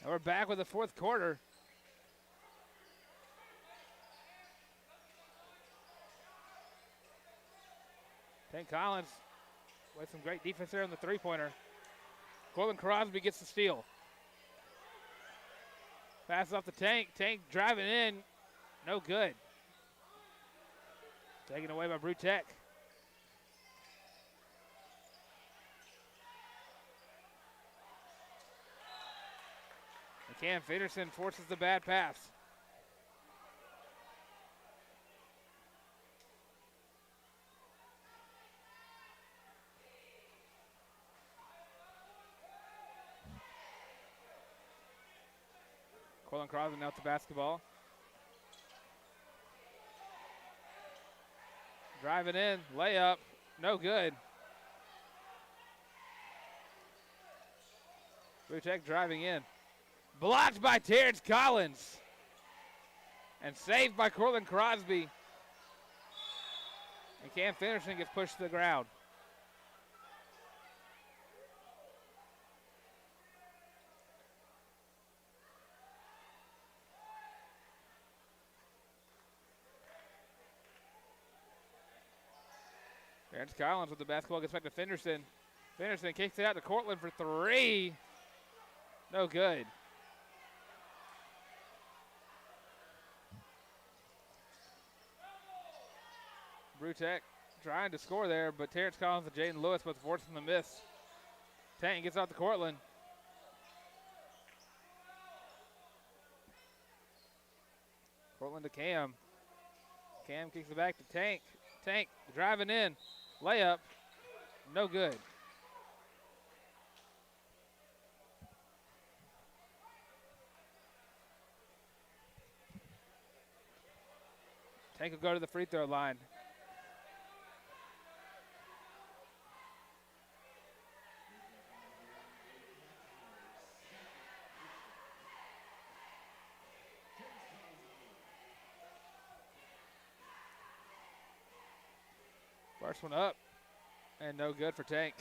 And we're back with the fourth quarter. Tank Collins with some great defense there on the three-pointer. Cortland Crosby gets the steal. Pass off the Tank. Tank driving in. No good. Taken away by Brewtech. Cam Peterson forces the bad pass. Cortland Crosby now with the basketball. Driving in, layup, no good. Brewtech driving in. Blocked by Terrence Collins. And saved by Cortland Crosby. And Cam Peterson gets pushed to the ground. Terrence Collins with the basketball gets back to Fenderson. Fenderson kicks it out to Cortland for three. No good. Brewtech trying to score there, but Terrence Collins and Jaden Lewis both forcing the miss. Tank gets out to Cortland. Cortland to Cam. Cam kicks it back to Tank. Tank driving in. Layup. No good. Tank will go to the free throw line. First one up, and no good for Tank.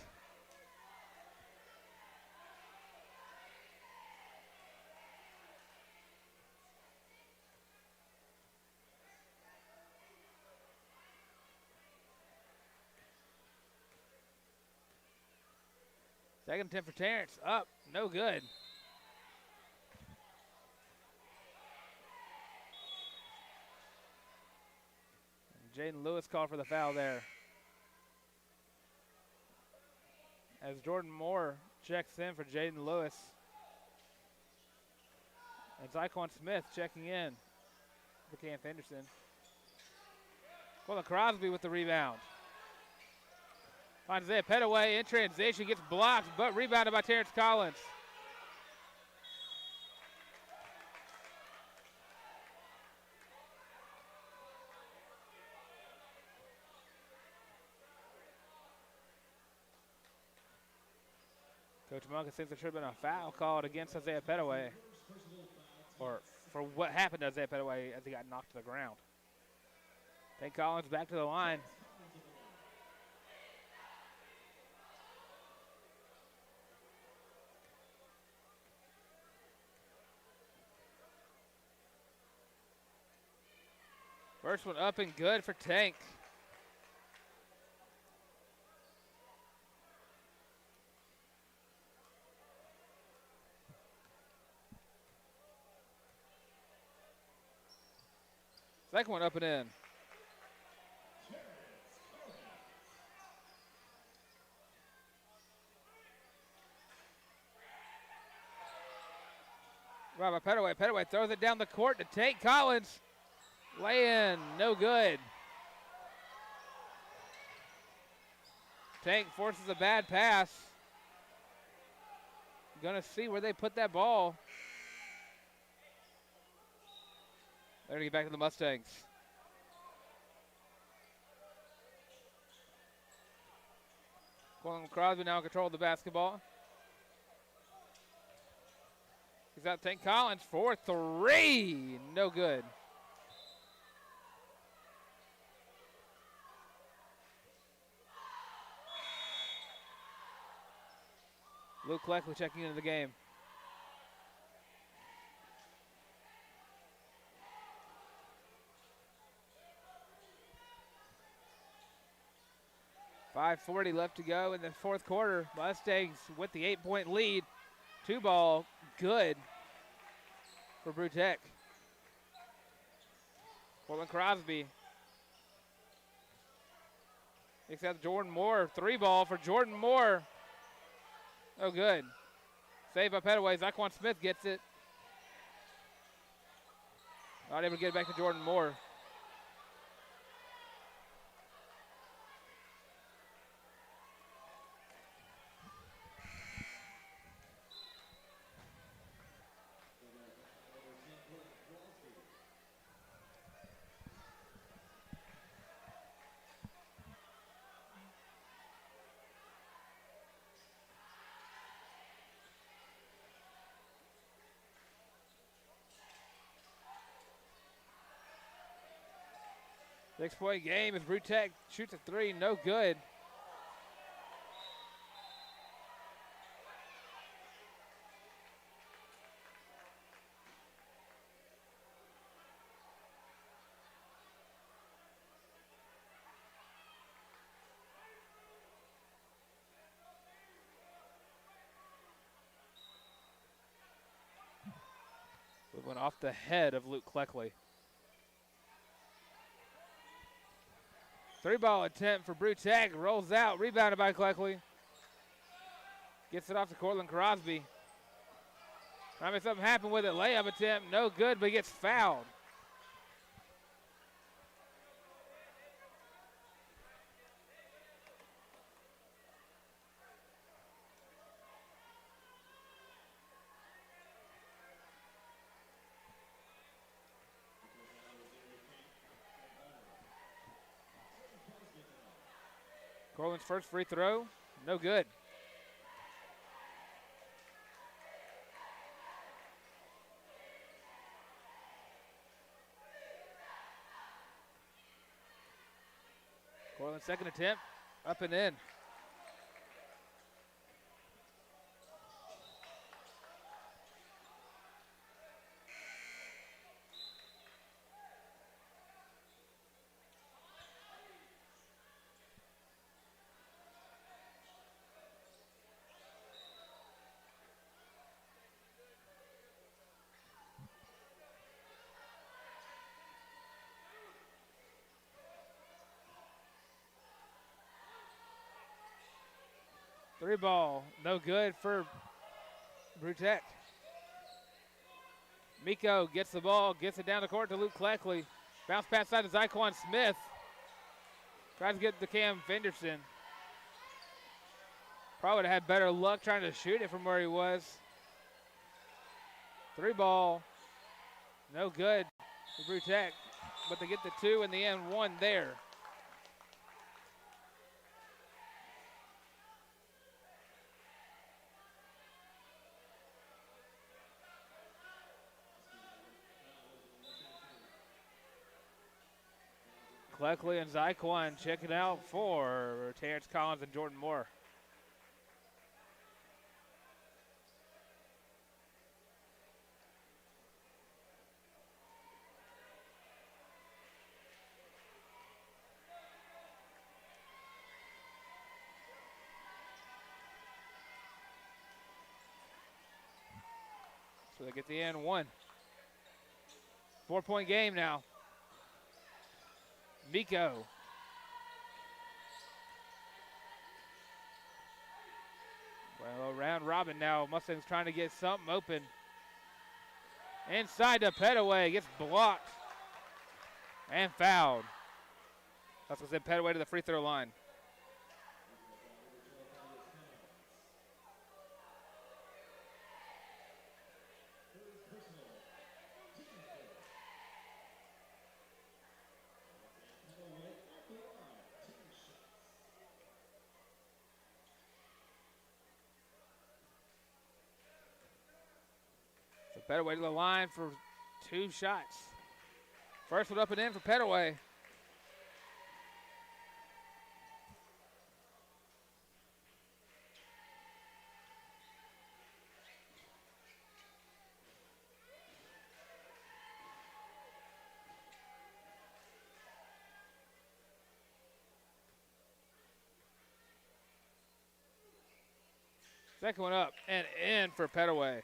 Second attempt for Terrence, up, no good. Jaden Lewis called for the foul there. As Jordan Moore checks in for Jaden Lewis. And Zyquan Smith checking in for Cam Henderson. Colin Crosby with the rebound. Finds Isaiah Petaway in transition, gets blocked, but rebounded by Terrence Collins. Coach Munkin thinks there should have been a foul called against Isaiah Petaway, or for what happened to Isaiah Petaway as he got knocked to the ground. St. Collins back to the line. First one up and good for Tank. Second one up and in. Right by Petaway. Petaway throws it down the court to Tank Collins. Lay in, no good. Tank forces a bad pass. Gonna see where they put that ball. They're gonna get back to the Mustangs. Colin Crosby now in control of the basketball. He's got Tank Collins for three. No good. Luke Cleckley checking into the game. .540 left to go in the fourth quarter. Mustangs with the 8-point lead. 2-ball, good for Brew Tech. Portland Crosby. Except Jordan Moore. 3-ball for Jordan Moore. Oh, good. Save by Petaway. Zaquan Smith gets it. Not able to get it back to Jordan Moore. Six-point game as Brew Tech shoots a three, no good. We went off the head of Luke Cleckley. 3-ball attempt for Brew Tech. Rolls out. Rebounded by Cleckley. Gets it off to Cortland Crosby. I mean, something happened with it. Layup attempt. No good, but he gets fouled. Cortland's first free throw, no good. Cortland's second attempt, up and in. Three ball, no good for Brew Tech. Miko gets the ball, gets it down the court to Luke Cleckley. Bounce pass side to Zaquan Smith. Tries to get to Cam Fenderson. Probably would have had better luck trying to shoot it from where he was. Three ball, no good for Brew Tech, but they get the two in the end, one there. Cleckley and Zyquan checking out for Terrence Collins and Jordan Moore. So they get the end one. 4-point game now. Miko. Well, round robin now. Mustangs trying to get something open. Inside to Petaway. Gets blocked. And fouled. That's what said, Petaway to the free throw line. Petaway to the line for 2 shots. First one up and in for Petaway. Second one up and in for Petaway.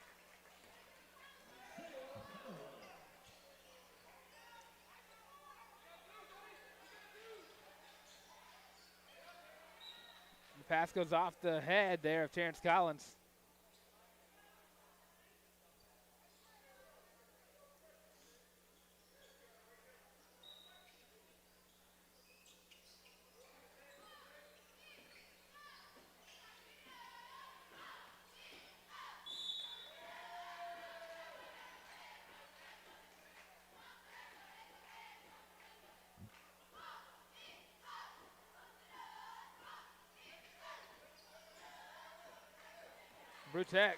Pass goes off the head there of Terrence Collins. Brewbaker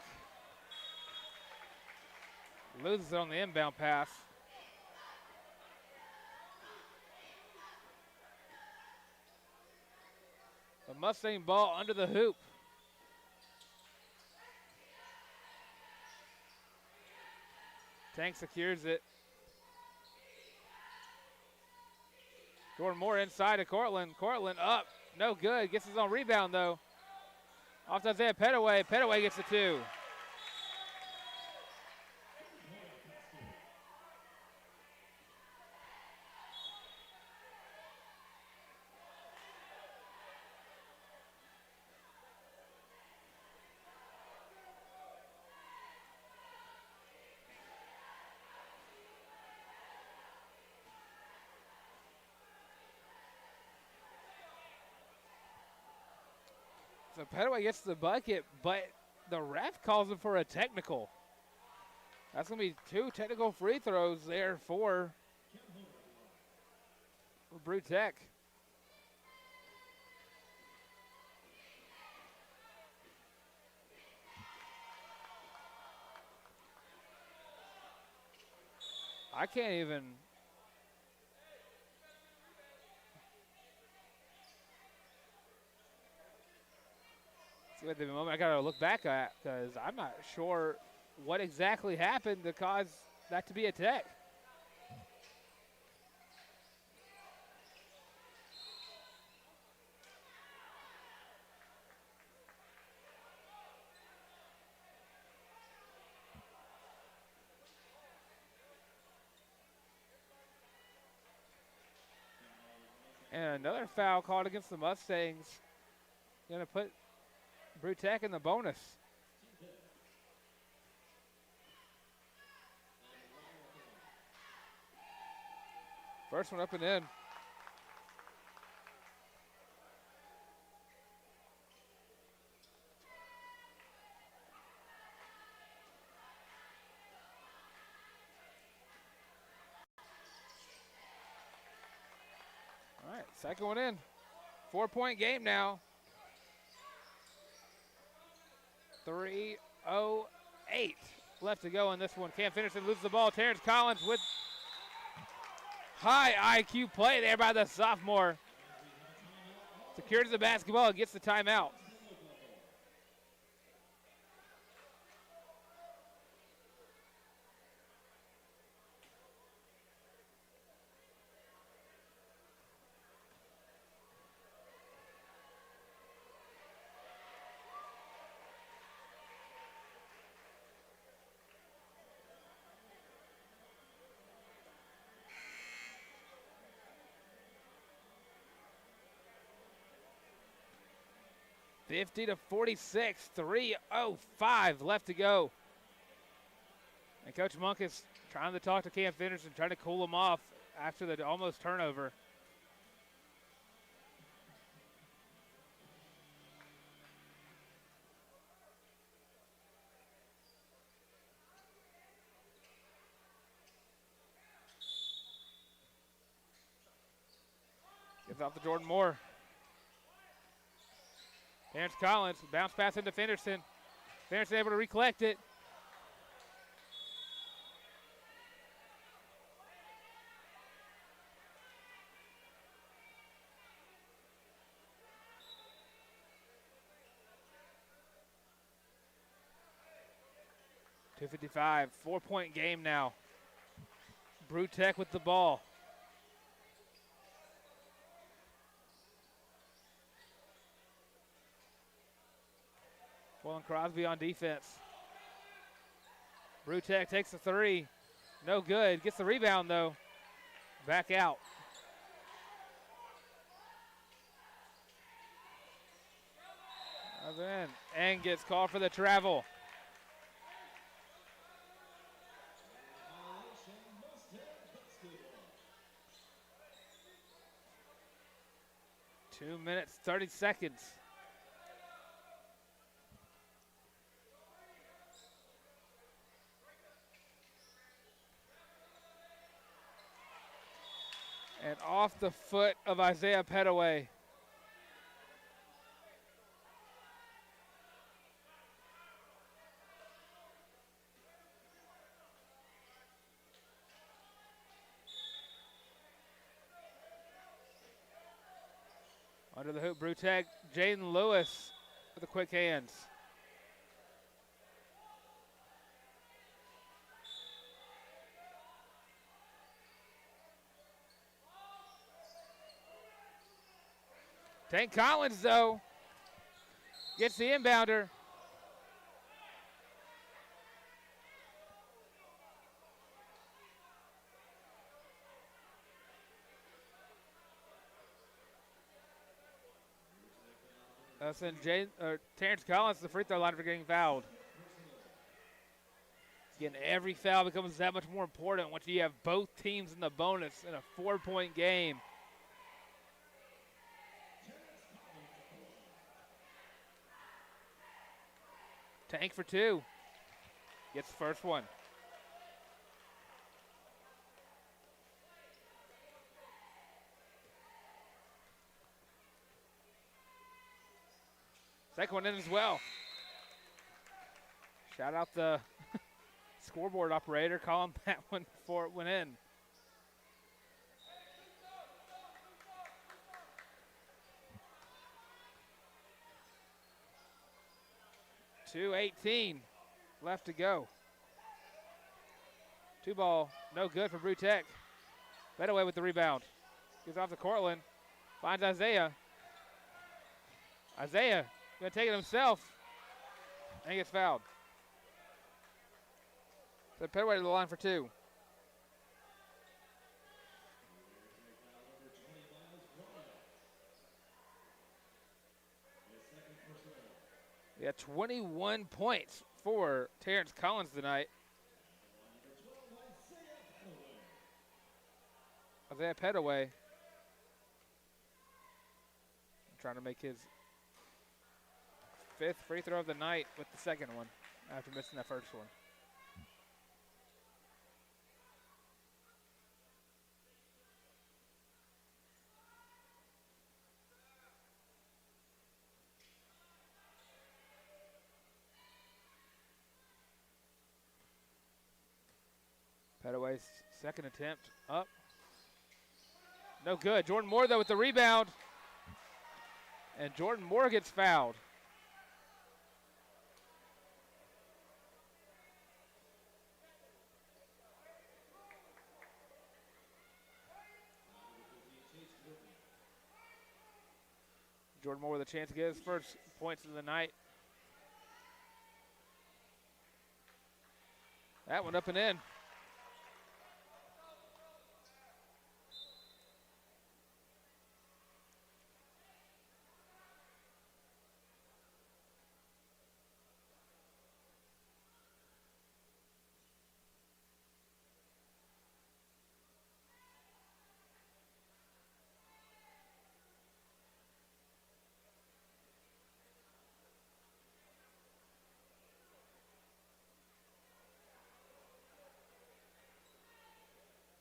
loses it on the inbound pass. A Mustang ball under the hoop. Tank secures it. Jordan Moore inside to Cortland. Cortland up, no good. Gets his own rebound though. Off to Isaiah Petaway. Petaway gets the 2. So Petaway gets the bucket, but the ref calls him for a technical. That's going to be 2 technical free throws there for Brewbaker. I can't even. At the moment I gotta look back at because I'm not sure what exactly happened to cause that to be a tech. And another foul called against the Mustangs. Gonna put Brewbaker in the bonus. First one up and in. All right, second one in. 4-point game now. 3:08 left to go in this one. Can't finish it, loses the ball. Terrence Collins with High IQ play there by the sophomore. Secures the basketball and gets the timeout. (50-46), 3:05 left to go. And Coach Monk is trying to talk to Cam Fenderson, trying to cool him off after the almost turnover. Gets off to Jordan Moore. Terrence Collins, bounce pass into Fenderson. Fenderson able to recollect it. .255, 4-point game now. Brew Tech with the ball. Colin Crosby on defense. Brew Tech takes the three. No good. Gets the rebound, though. Back out. In. And gets called for the travel. Two minutes, 30 seconds. And off the foot of Isaiah Petaway. Under the hoop, Brew Tech, Jaden Lewis with the quick hands. Tank Collins, though, gets the inbounder. Send Terrence Collins to the free throw line for getting fouled. Again, every foul becomes that much more important once you have both teams in the bonus in a 4-point game. Tank for two. Gets the first one. Second one in as well. Shout out the scoreboard operator calling that one before it went in. .218 left to go. Two ball, no good for Brew Tech. Petaway with the rebound. Gives off to Cortland. Finds Isaiah. Isaiah gonna take it himself. And he gets fouled. So Petaway to the line for two. Yeah, 21 points for Terrence Collins tonight. Isaiah Petaway trying to make his 5th free throw of the night with the second one after missing that first one. Petaway's second attempt up. No good. Jordan Moore, though, with the rebound. And Jordan Moore gets fouled. Jordan Moore with a chance to get his first points of the night. That one up and in.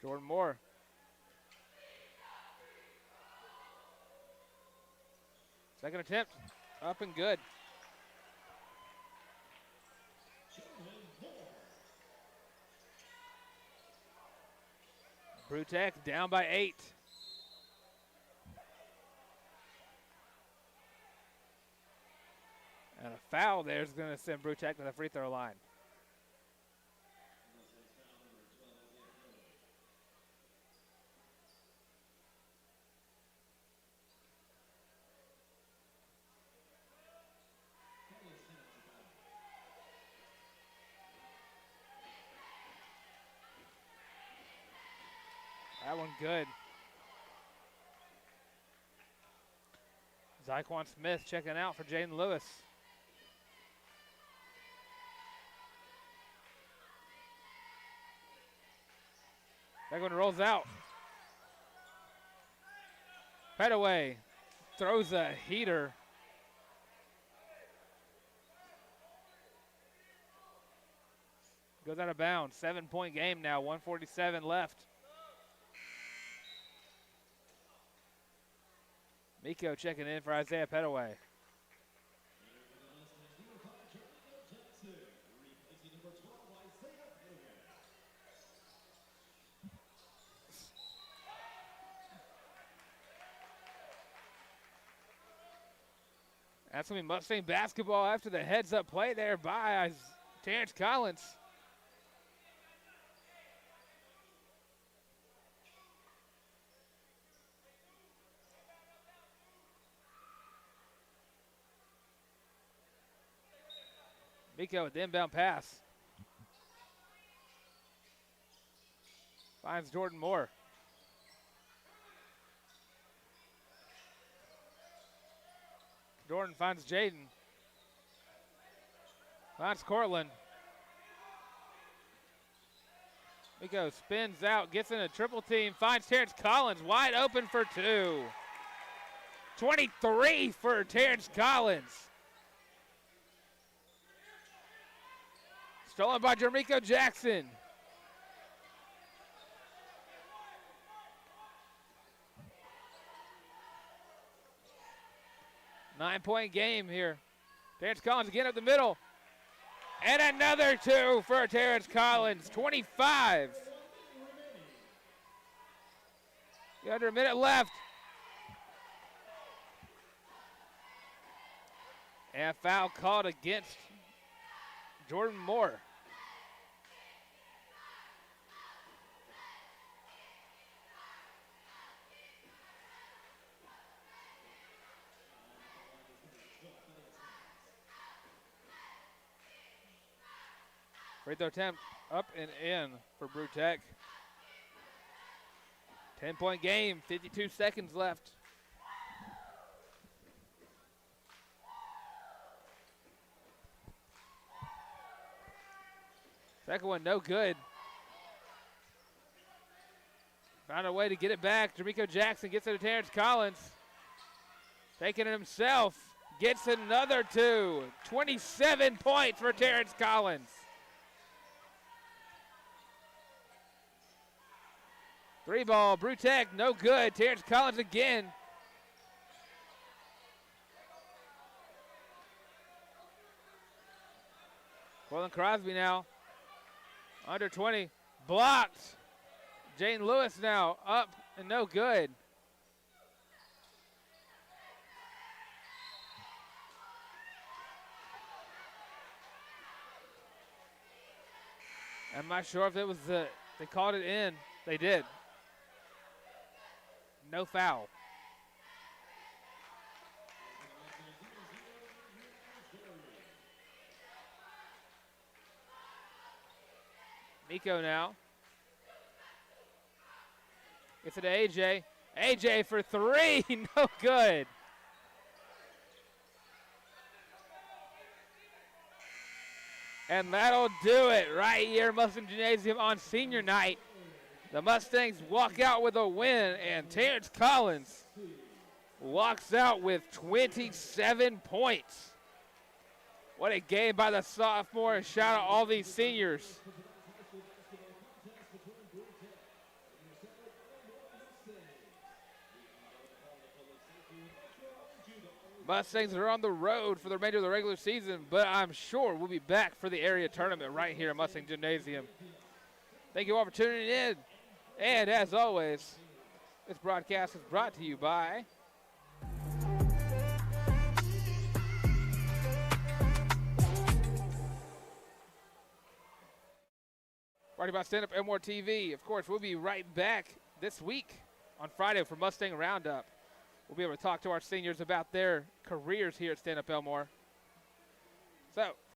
Jordan Moore. Second attempt, up and good. Brewtech down by 8. And a foul there is going to send Brewtech to the free throw line. That one good. Zyquan Smith checking out for Jaden Lewis. That one rolls out. Petaway throws a heater. Goes out of bounds. 7-point game now, 1:47 left. Miko checking in for Isaiah Petaway. That's going to be Mustang basketball after the heads-up play there by Terrence Collins. Miko with the inbound pass. Finds Jordan Moore. Jordan finds Jaden. Finds Cortland. Miko spins out, gets in a triple team, finds Terrence Collins wide open for 2. 23 for Terrence Collins. Stolen by Jermico Jackson. Nine-point game here. Terrence Collins again up the middle. And another 2 for Terrence Collins, 25. Under a minute left. And a foul called against Jordan Moore. Free throw attempt up and in for Brewtech. 10-point game, 52 seconds left. Second one, no good. Found a way to get it back. Jermico Jackson gets it to Terrence Collins. Taking it himself. Gets another 2. 27 points for Terrence Collins. Three ball, Brewtech, no good. Terrence Collins again. Cortland Crosby now. Under 20. Blocked. Jane Lewis now up and no good. I'm not sure if it was they called it in. They did. No foul. Nico now. Gets it to AJ. AJ for three. No good. And that'll do it right here, Mustang Gymnasium on senior night. The Mustangs walk out with a win, and Terrence Collins walks out with 27 points. What a game by the sophomore, and shout out all these seniors. Mustangs are on the road for the remainder of the regular season, but I'm sure we'll be back for the area tournament right here at Mustang Gymnasium. Thank you all for tuning in. And as always, this broadcast is brought to you by Stanhope Elmore TV. Of course, we'll be right back this week on Friday for Mustang Roundup. We'll be able to talk to our seniors about their careers here at Stanhope Elmore. So,